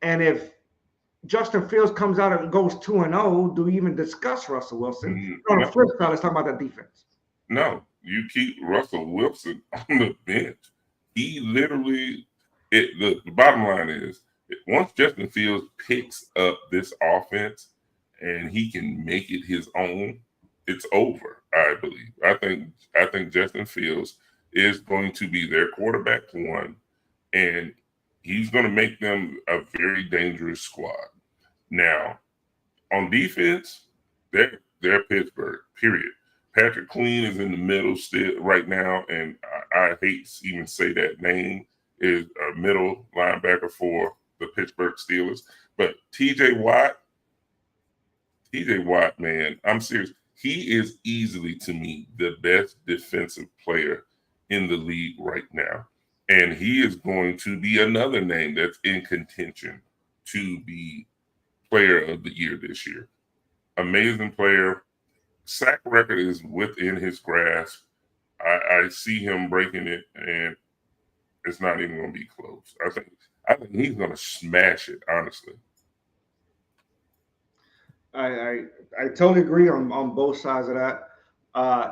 and if Justin Fields comes out and goes 2-0, do we even discuss Russell Wilson? On the flip side, let's talk about that defense. No, you keep Russell Wilson on the bench. He literally, the bottom line is, once Justin Fields picks up this offense and he can make it his own, it's over, I believe. I think Justin Fields is going to be their quarterback one, and he's going to make them a very dangerous squad. Now, on defense, they're Pittsburgh, period. Patrick Queen is in the middle still right now, and I hate to even say that name, is a middle linebacker for the Pittsburgh Steelers. But TJ Watt, man, I'm serious. He is easily, to me, the best defensive player in the league right now. And he is going to be another name that's in contention to be player of the year this year. Amazing player. Sack record is within his grasp. I see him breaking it, and it's not even going to be close. I think he's going to smash it, honestly. I totally agree on both sides of that.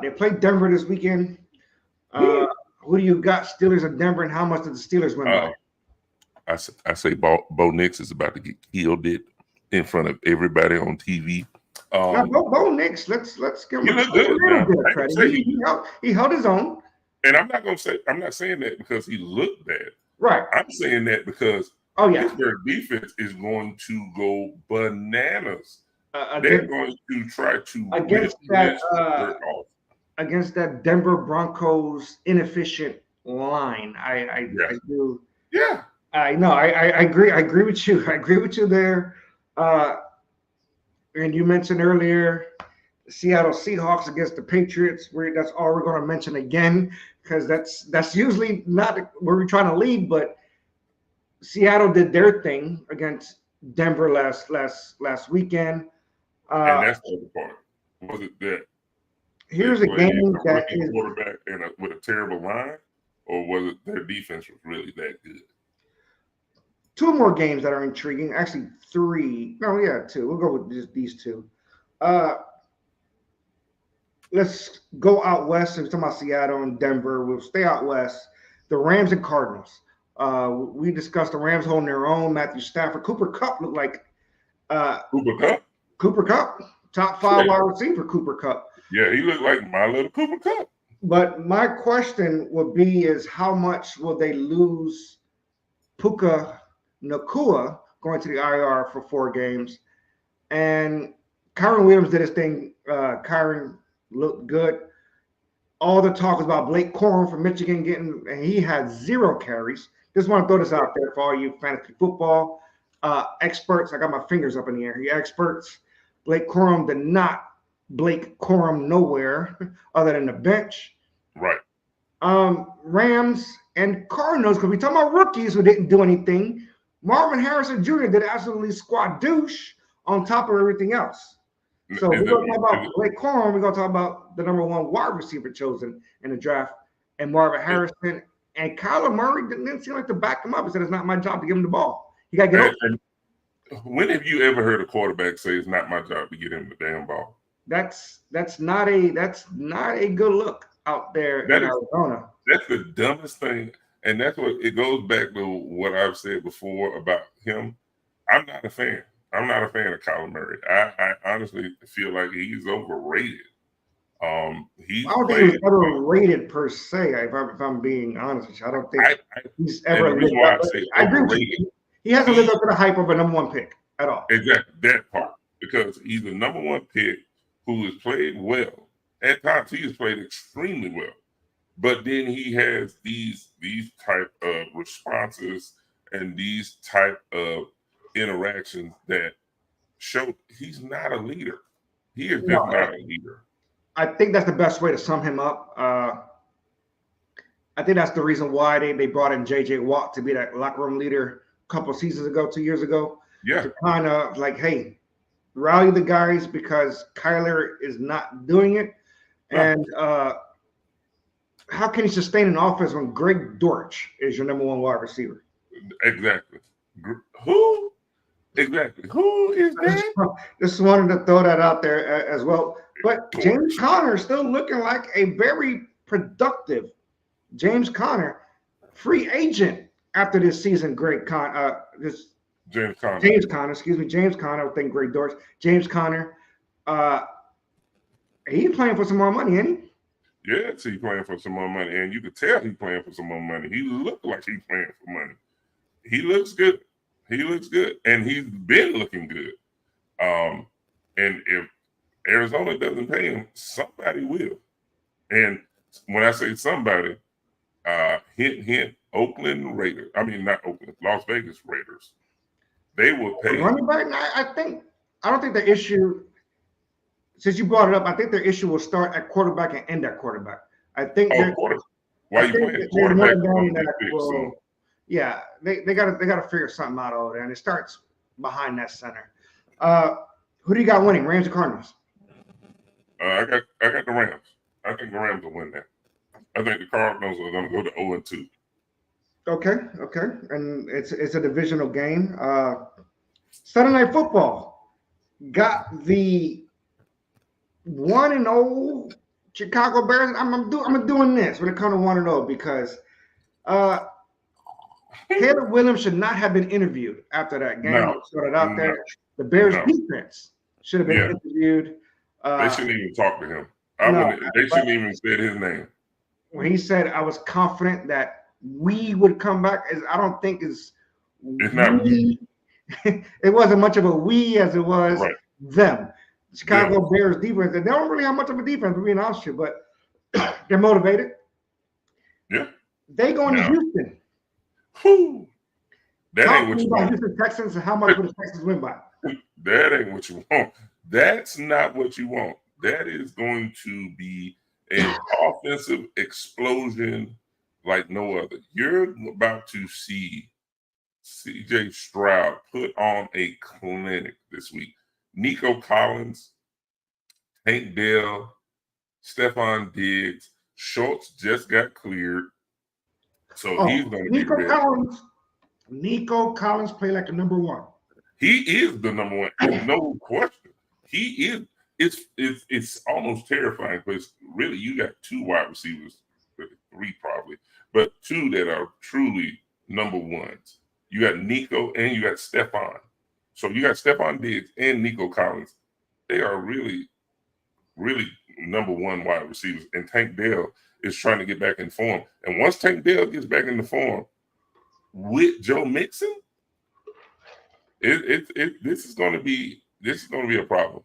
They played Denver this weekend. Who do you got, Steelers of Denver, and how much did the Steelers win by? I say Bo Nix is about to get killed it in front of everybody on TV. Bo Nix, let's give him a little bit of credit. He held his own. And I'm not saying that because he looked bad. Right. I'm saying that because Pittsburgh defense is going to go bananas. They're going to try to against that Denver Broncos inefficient line. I do. Yeah. I know. I agree. I agree with you. I agree with you there. And you mentioned earlier the Seattle Seahawks against the Patriots. That's all we're going to mention again because that's usually not where we're trying to lead. But Seattle did their thing against Denver last weekend. And that's the other part. Was it that? Here's a game that is quarterback with a terrible line, or was it their defense was really that good? Two more games that are intriguing. Actually, three. No, yeah, two. We'll go with just these two. Let's go out west. We're talking about Seattle and Denver. We'll stay out west. The Rams and Cardinals. We discussed the Rams holding their own. Matthew Stafford. Cooper Kupp looked like Cooper Kupp, top 5 wide receiver. Cooper Kupp. Yeah, he looked like my little Cooper Kupp. But my question would be is how much will they lose Puka Nacua going to the IR for 4 games? And Kyron Williams did his thing. Kyron looked good. All the talk is about Blake Corum from Michigan and he had 0 carries. Just want to throw this out there for all you fantasy football experts. I got my fingers up in the air. You experts. Blake Corum did not Blake Corum nowhere other than the bench. Right. Rams and Cardinals, because we talking about rookies who didn't do anything. Marvin Harrison Jr. did absolutely squadouche on top of everything else. So we're going to talk about Blake Corum. We're going to talk about the number 1 wide receiver chosen in the draft, and Marvin Harrison. And Kyler Murray didn't seem like to back him up. He said, it's not my job to give him the ball. You got to get over. When have you ever heard a quarterback say it's not my job to get him the damn ball? That's not a good look out there in Arizona. That's the dumbest thing. And that's what it goes back to what I've said before about him. I'm not a fan. I'm not a fan of Kyler Murray. I honestly feel like he's overrated. He's I don't think he was played. ever rated per se. If I'm being honest with you, I don't think he's and the ever reason lived why up. I say I agree with overrated, you. He hasn't lived up to the hype of a number one pick at all. exactly that part, because he's the number one pick who has played well. At times, he has played extremely well. But then he has these type of responses and these type of interactions that show he's not a leader. He is just No, not a leader. I think that's the best way to sum him up. I think that's the reason why they brought in J.J. Watt to be that locker room leader a couple of seasons ago, 2 years ago. Yeah. To kind of like, hey, rally the guys because Kyler is not doing it. No. And how can he sustain an offense when Greg Dortch is your number one wide receiver? Exactly. Who? Exactly. Who is that? Just wanted to throw that out there as well. But James Conner is still looking like a very productive James Conner, free agent after this season. James Conner. James Conner. I think Greg Dortch. James Conner. He's playing for some more money, ain't he? Yes, he's playing for some more money, and you could tell he's playing for some more money. He looked like he's playing for money. He looks good. He looks good, and he's been looking good. And if Arizona doesn't pay him, somebody will. And when I say somebody, hint, Oakland Raiders. I mean, not Oakland, Las Vegas Raiders. They will pay. Running back, I don't think the issue. Since you brought it up, I think their issue will start at quarterback and end at quarterback. I think. Why are you playing quarterback? Yeah, they got to figure something out over there, and it starts behind that center. Who do you got winning, Rams or Cardinals? I got the Rams. I think the Rams will win that. I think the Cardinals are going to go to 0-2. Okay, and it's a divisional game. Sunday Night Football got the 1-0 Chicago Bears. I'm doing this when it comes to 1-0 because Caleb Williams should not have been interviewed after that game started out there. The Bears defense should have been interviewed. They shouldn't even talk to him. They shouldn't even say his name. When he said, "I was confident that we would come back," I don't think it's not we. It wasn't much of a we as it was them. Chicago Bears defense. They don't really have much of a defense, to be honest with you, but they're motivated. Yeah. They going to Houston. Whew. That Talk ain't what you about want. Houston Texans and how much would the Texans win by? That ain't what you want. That's not what you want. That is going to be an offensive explosion like no other. You're about to see CJ Stroud put on a clinic this week. Nico Collins, Tank Dell, Stephon Diggs, Schultz just got cleared. So he's going to be ready. Nico Collins play like the number one. He is the number one, no question. He is. It's almost terrifying because really you got two wide receivers, three probably, but two that are truly number ones. You got Nico and you got Stephon. So you got Stephon Diggs and Nico Collins. They are really, really number one wide receivers. And Tank Dell is trying to get back in form. And once Tank Dell gets back into form with Joe Mixon, this is going to be a problem.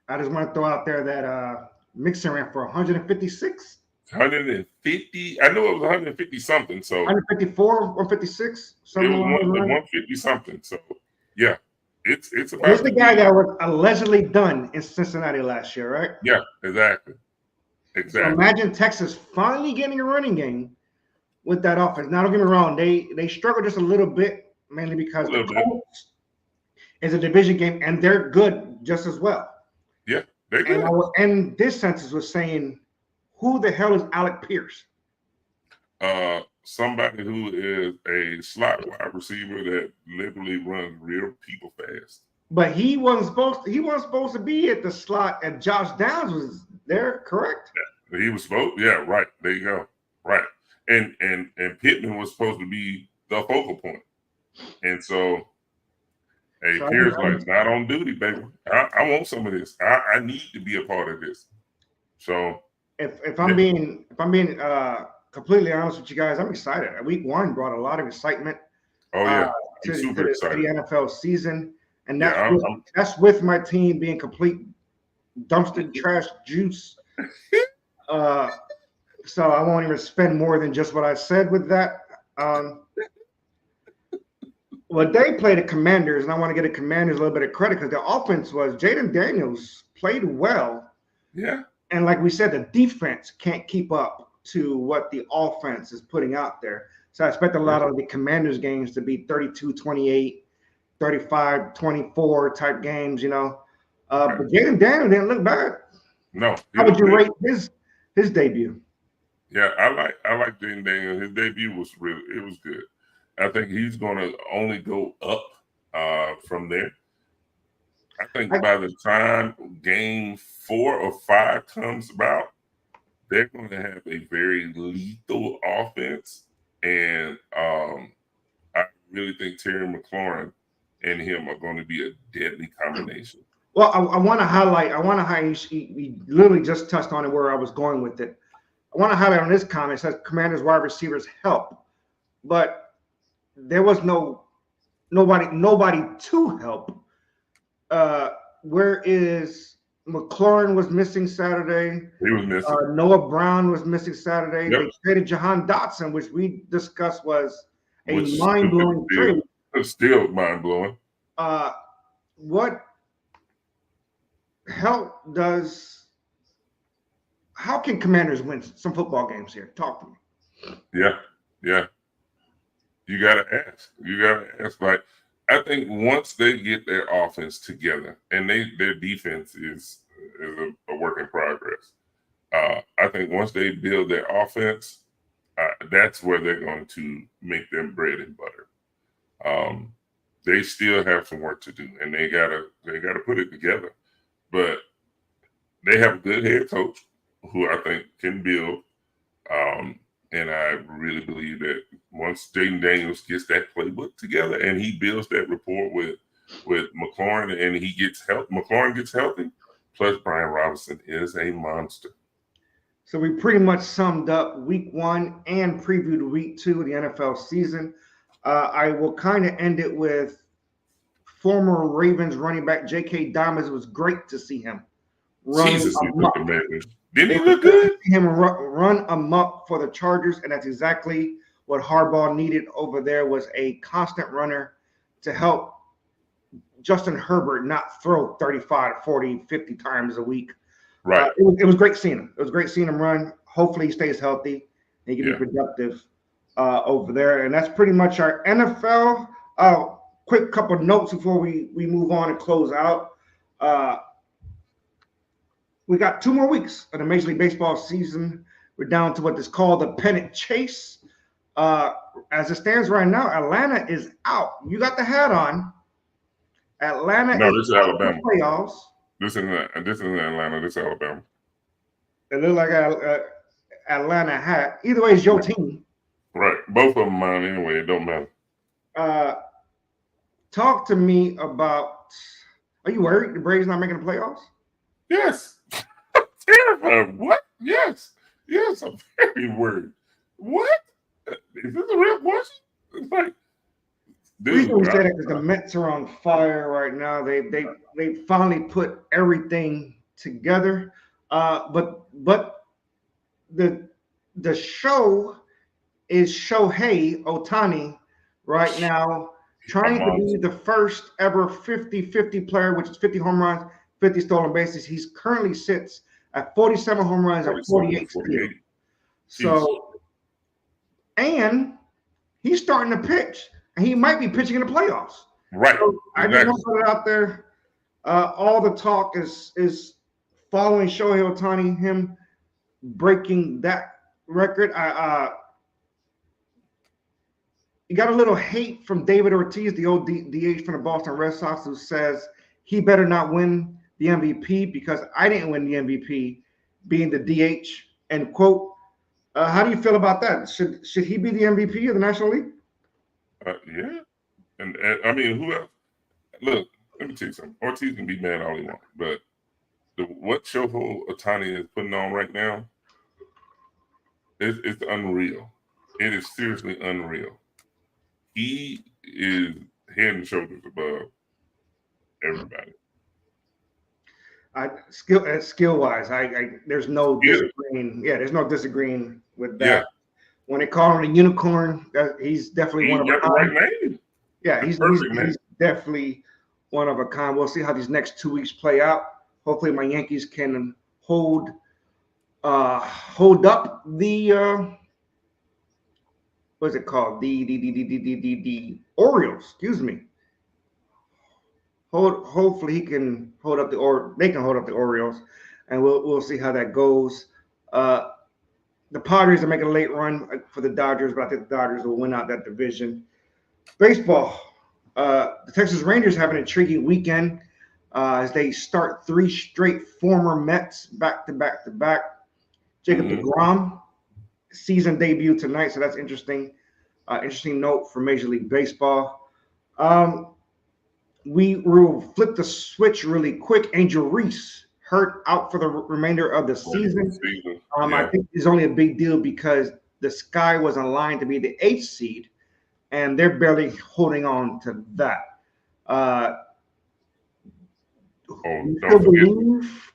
I just want to throw out there that Mixon ran for 156. 150. I know it was 150 something. So 154, 156. It was 150 something. So yeah, it's about. He's the guy that was allegedly done in Cincinnati last year, right? Yeah, exactly. So imagine Texas finally getting a running game with that offense. Now don't get me wrong, they struggle just a little bit, mainly because the Colts is a division game and they're good just as well. Yeah, they're good. And this census was saying, who the hell is Alec Pierce? Somebody who is a slot wide receiver that literally runs real people fast. But he wasn't supposed to be at the slot, and Josh Downs was there, correct? Yeah, he was supposed. Yeah, right. There you go. Right. And Pittman was supposed to be the focal point. And so Pierce like not on duty, baby. I want some of this. I need to be a part of this. So if I'm being completely honest with you guys, I'm excited. Week 1 brought a lot of excitement oh yeah, I'm to super the excited. NFL season, and Yeah, that's with my team being complete dumpster trash juice. So I won't even spend more than just what I said with that. Well, they played the Commanders, and I want to get the Commanders a little bit of credit because the offense was Jaden Daniels played well. Yeah. And like we said, the defense can't keep up to what the offense is putting out there. So I expect a lot of the Commanders games to be 32-28, 35-24 type games, But Jaden Daniels didn't look bad. No. How would you rate his debut? Yeah, I like Jaden Daniels. His debut was good. I think he's going to only go up from there. I think by the time game 4 or 5 comes about, they're going to have a very lethal offense, and I really think Terry McLaurin and him are going to be a deadly combination. Well, I want to highlight. We literally just touched on it where I was going with it. I want to highlight on this comment. It says Commanders wide receivers help, but there was nobody to help. Whereas McLaurin was missing Saturday. He was missing. Noah Brown was missing Saturday. Yep. They traded Jahan Dotson, which we discussed was a mind-blowing trade. It's still mind-blowing. What help does? How can Commanders win some football games here? Talk to me. Yeah. You gotta ask. Like, I think once they get their offense together, and their defense is a work in progress. I think once they build their offense, that's where they're going to make them bread and butter. They still have some work to do, and they gotta put it together. But they have a good head coach who I think can build. And I really believe that once Jaden Daniels gets that playbook together and he builds that rapport with McLaurin and he gets help, McLaurin gets healthy, plus Brian Robinson is a monster. So we pretty much summed up week 1 and previewed week 2 of the NFL season. I will kind of end it with former Ravens running back J.K. Dobbins. It was great to see him run amok. Didn't he look good? Him run amok for the Chargers, and that's exactly what Harbaugh needed over there, was a constant runner to help Justin Herbert not throw 35, 40, 50 times a week. Right. It was great seeing him. It was great seeing him run. Hopefully he stays healthy and he can be productive over there. And that's pretty much our NFL. Quick couple notes before we move on and close out. We got 2 more weeks of the Major League Baseball season. We're down to what is called the pennant chase. As it stands right now, Atlanta is out. You got the hat on. Atlanta this is Alabama. Playoffs. This isn't Atlanta. This is Alabama. It looks like an Atlanta hat. Either way, it's your team. Right. Both of them mine anyway. It don't matter. Talk to me about, are you worried the Braves not making the playoffs? Yes. Terrified. What? Yes, I'm very worried. What? Is this a real question? It's like, dude, we say that because the Mets are on fire right now. They finally put everything together. But the show is Shohei Ohtani right now, trying to be the first ever 50-50 player, which is 50 home runs, 50 stolen bases. He's currently sits at 47 home runs and 48 steals. So, and he's starting to pitch, and he might be pitching in the playoffs. Right. So I just want to put it out there. All the talk is following Shohei Ohtani, him breaking that record. You got a little hate from David Ortiz, the old DH from the Boston Red Sox, who says he better not win the MVP because I didn't win the MVP, being the DH, end quote. How do you feel about that? Should he be the MVP of the National League? Yeah. And I mean, who else? Look, let me tell you something. Ortiz can be mad all he wants, but what Shohei Ohtani is putting on right now, it's unreal. It is seriously unreal. He is head and shoulders above everybody. Skill wise, there's no disagreeing. Yeah, there's no disagreeing with that. Yeah. When they call him a unicorn, he's definitely one of a kind. Right name. Yeah, he's definitely one of a kind. We'll see how these next 2 weeks play out. Hopefully, my Yankees can hold up the what's it called? The Orioles. Excuse me. Hopefully he can hold up they can hold up the Orioles, and we'll see how that goes. The Padres are making a late run for the Dodgers, but I think the Dodgers will win out that division. Baseball. The Texas Rangers have an intriguing weekend as they start 3 straight former Mets back to back. Jacob deGrom season debut tonight, so that's interesting. Interesting note for Major League Baseball. We will flip the switch really quick. Angel Reese hurt out for the remainder of the season. I think it's only a big deal because the Sky was in line to be the 8th seed, and they're barely holding on to that.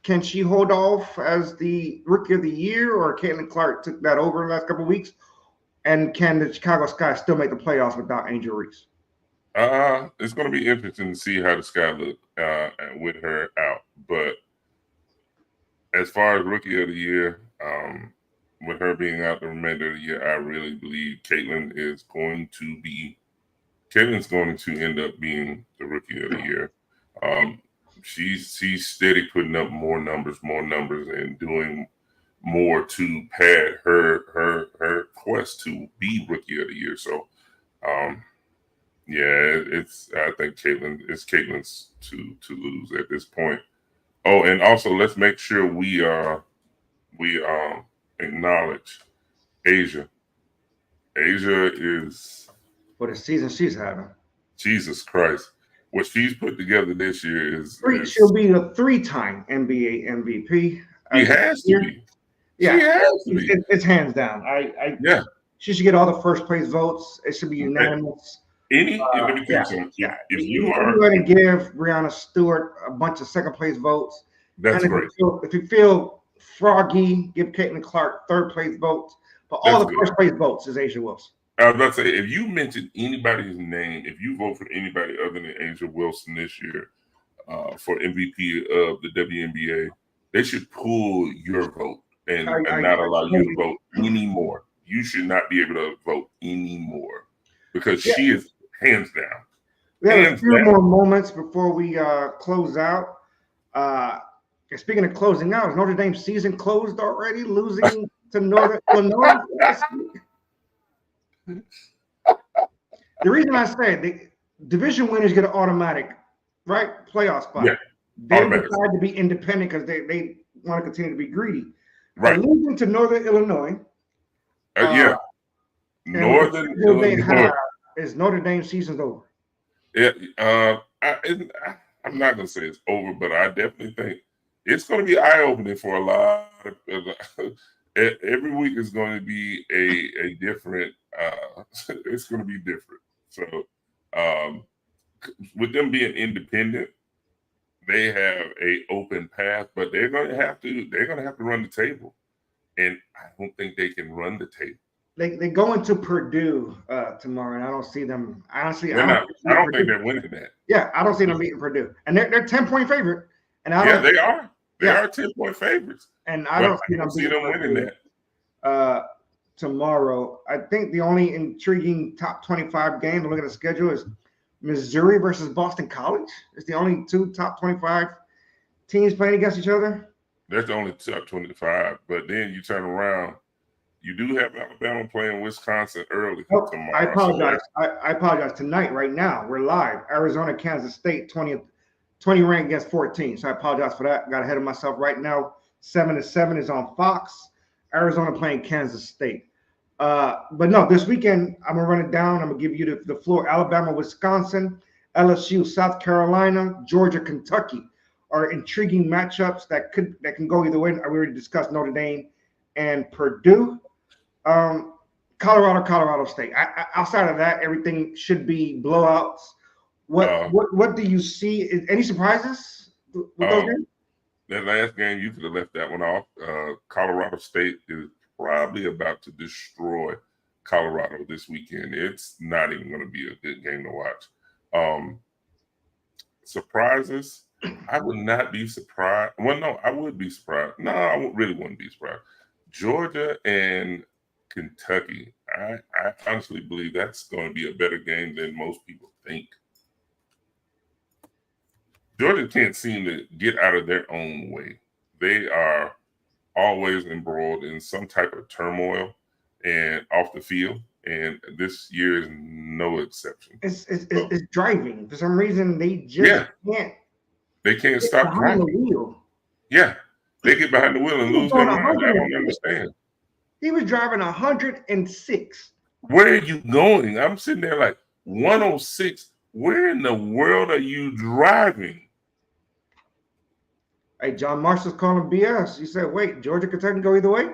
Can she hold off as the Rookie of the Year, or Caitlin Clark took that over the last couple of weeks? And can the Chicago Sky still make the playoffs without Angel Reese? It's going to be interesting to see how the Sky look with her out. But as far as Rookie of the Year, with her being out the remainder of the year, I really believe Caitlin's going to end up being the Rookie of the Year. She's steady putting up more numbers, and doing more to pad her quest to be Rookie of the Year. So, I think it's Caitlin's to lose at this point. Oh, and also let's make sure we acknowledge Asia. Asia is what a season she's having. Jesus Christ. What she's put together this year is she'll be a 3-time NBA MVP. She has to be. Yeah, she has to be. It's hands down. She should get all the first place votes. It should be unanimous. Let me tell you something. If you are going to give Breanna Stewart a bunch of second place votes, that's great. If you feel froggy, give Caitlin Clark third place votes. But all the first place votes is A'ja Wilson. I was about to say, if you mention anybody's name, if you vote for anybody other than A'ja Wilson this year for MVP of the WNBA, they should pull your vote and not allow you to vote anymore. You should not be able to vote anymore because she is hands down. We have a few more moments before we close out. And speaking of closing out, is Notre Dame's season closed already, losing to Northern Illinois? The reason I say the division winners get an automatic, playoff spot. Yeah, they decide to be independent because they want to continue to be greedy. Right. But losing to Northern Illinois. Northern Illinois. Is Notre Dame season's over? Yeah, I'm not going to say it's over, but I definitely think it's going to be eye-opening for a lot of every week is going to be a different it's going to be different. So with them being independent, they have a open path, but they're going to have to run the table. And I don't think they can run the table. They go into Purdue tomorrow, and I don't see them. Honestly, I don't think they're winning that. Yeah, I don't see them beating Purdue, and they're 10-point favorite. And they are. They are 10-point favorites. And I don't see them winning that tomorrow. I think the only intriguing top 25 game to look at the schedule is Missouri versus Boston College. It's the only 2 top 25 teams playing against each other. That's the only top 25. But then you turn around. You do have Alabama playing Wisconsin early tomorrow. I apologize. I apologize. Tonight, right now, we're live. Arizona, Kansas State, 20 ranked against 14. So I apologize for that. Got ahead of myself right now. 7-7 is on Fox. Arizona playing Kansas State. But no, this weekend, I'm going to run it down. I'm going to give you the floor. Alabama, Wisconsin, LSU, South Carolina, Georgia, Kentucky. are intriguing matchups that can go either way. I already discussed Notre Dame and Purdue. Colorado State. Outside of that, everything should be blowouts. What do you see? Any surprises with those games? That last game, you could have left that one off. Colorado State is probably about to destroy Colorado this weekend. It's not even going to be a good game to watch. Surprises, I would not be surprised. Well, no, I would be surprised. No, I really wouldn't be surprised. Georgia and Kentucky, I honestly believe that's going to be a better game than most people think. Georgia can't seem to get out of their own way. They are always embroiled in some type of turmoil and off the field, and this year is no exception. It's driving. For some reason, they just can't. They can't stop driving. The wheel. Yeah, they get behind the wheel and lose their mind. I don't understand. He was driving 106. Where are you going? I'm sitting there like 106. Where in the world are you driving? Hey, John Marshall's calling BS. He said, wait, Georgia, Kentucky go either way?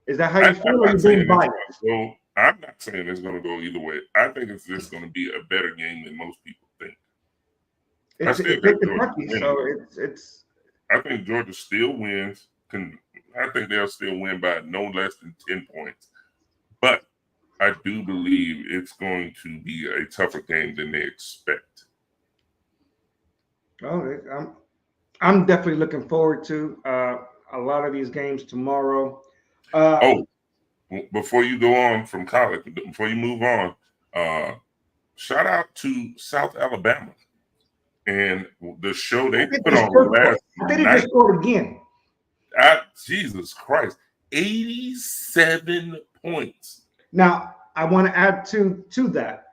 Is that how you feel? Or you being biased? So I'm not saying it's going to go either way. I think it's just going to be a better game than most people think. It's Kentucky, so it's. I think Georgia still wins. I think they'll still win by no less than 10 points. But I do believe it's going to be a tougher game than they expect. Oh, I'm definitely looking forward to a lot of these games tomorrow. Before you go on from college, before you move on, shout out to South Alabama and the show they put on last night. They just scored again. Jesus Christ, 87 points. Now, I want to add to that.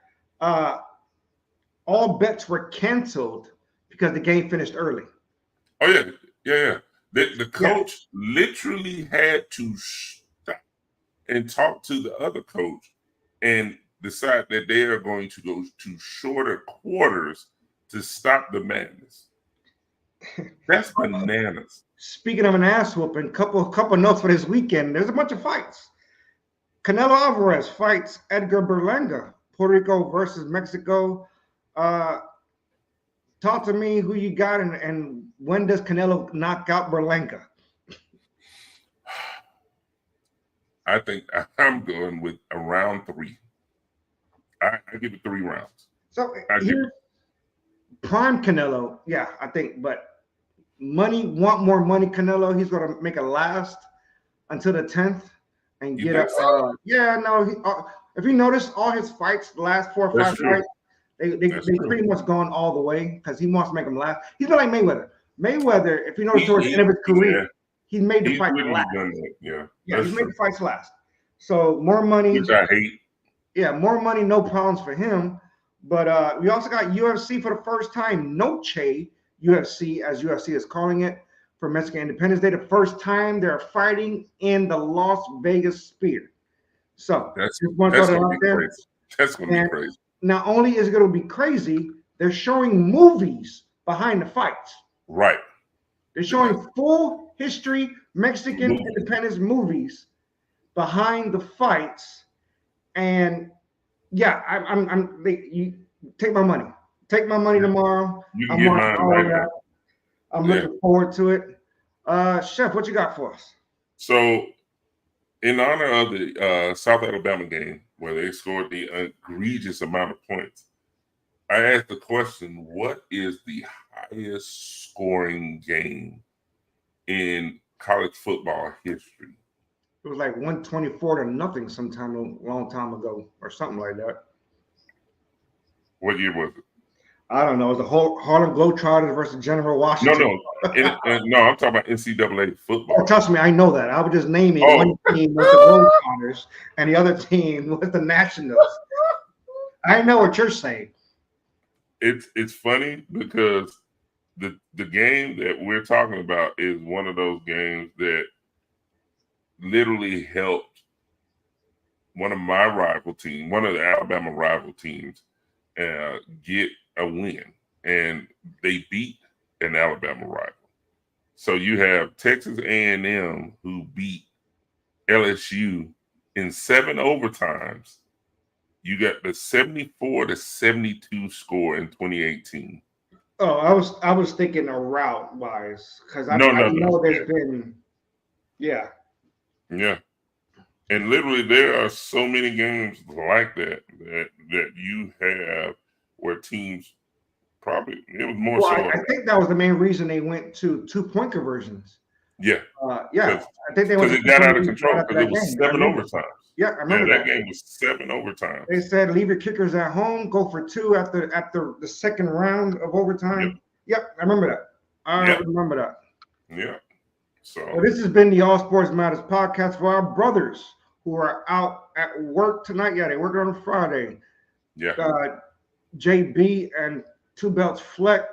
All bets were canceled because the game finished early. Oh, yeah. The coach literally had to stop and talk to the other coach and decide that they are going to go to shorter quarters to stop the madness. That's bananas. Speaking of an ass whooping, couple notes for this weekend. There's a bunch of fights. Canelo Alvarez fights Edgar Berlanga, Puerto Rico versus Mexico. Talk to me who you got and when does Canelo knock out Berlanga? I think I'm going with a round 3. I give it 3 rounds. So here's prime Canelo. Yeah, I think, but want more money, Canelo. He's going to make it last until the 10th and get up. If you notice, all his fights, the last 4 or 5 fights, they pretty much gone all the way because he wants to make them last. He's been like Mayweather. Mayweather, if you notice towards the end of his career, he's made the fight last. He's made the fights last. So more money. Which I hate. Yeah, more money, no problems for him. But we also got UFC for the first time. Noche UFC, as UFC is calling it, for Mexican Independence Day. The first time they're fighting in the Las Vegas Sphere. So that's going to be crazy. That's going to be crazy. Not only is it going to be crazy, they're showing movies behind the fights. Right. They're showing full history Mexican independence movies behind the fights. And yeah, you take my money. Take my money tomorrow. You can get mine right now. I'm looking forward to it. Chef, what you got for us? So, in honor of the South Alabama game where they scored the egregious amount of points, I asked the question, what is the highest scoring game in college football history? It was like 124-0 sometime a long time ago or something like that. What year was it? I don't know. It was the whole Harlem Globetrotters versus General Washington. No, I'm talking about NCAA football. Oh, trust me, I know that. I was just naming one team was the Globetrotters and the other team was the Nationals. I know what you're saying. It's funny because the game that we're talking about is one of those games that literally helped one of the Alabama rival teams, get a win, and they beat an Alabama rival. So you have Texas A&M who beat LSU in 7 overtimes. You got the 74-72 score in 2018. Oh, I was thinking a route wise because I know there's been, yeah. And literally, there are so many games like that you have where teams probably it was more so. I think that was the main reason they went to 2-point conversions. Yeah. I think they went because it got out of control because it was 7 overtimes. Yeah, I remember that game was 7 overtimes. They said leave your kickers at home, go for 2 after the second round of overtime. Yep, I remember that. I remember that. Yeah. So well, this has been the All Sports Matters podcast for our brothers who are out at work tonight. Yeah, they work on Friday. Yeah. JB and Two Belts Fleck.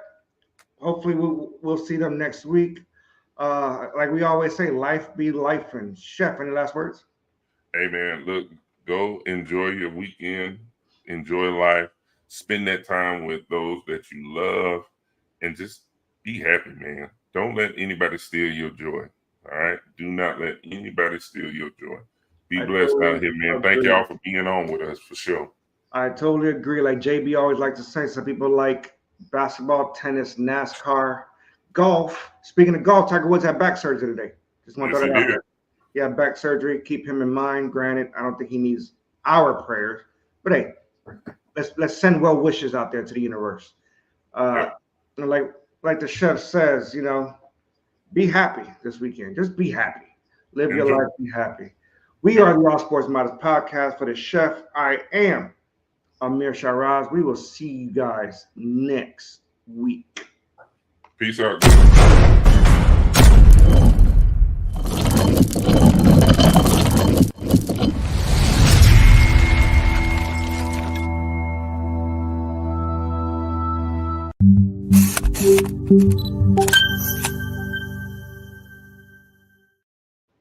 Hopefully we'll see them next week. Like we always say, life be life. And Chef, any last words? Hey man, look, go enjoy your weekend, enjoy life, spend that time with those that you love, and just be happy, man. Don't let anybody steal your joy. All right? Do not let anybody steal your joy. Be blessed out here, man. Thank y'all for being on with us for sure. I totally agree. Like JB always likes to say, some people like basketball, tennis, NASCAR, golf. Speaking of golf, Tiger Woods had back surgery today. Just want to throw that out there. Yeah, back surgery. Keep him in mind. Granted, I don't think he needs our prayers, but hey, let's send well wishes out there to the universe. Like the chef says, be happy this weekend. Just be happy. Live your life. Be happy. We are the All Sports Matters podcast. For the chef, I am Amir Shiraz. We will see you guys next week. Peace out.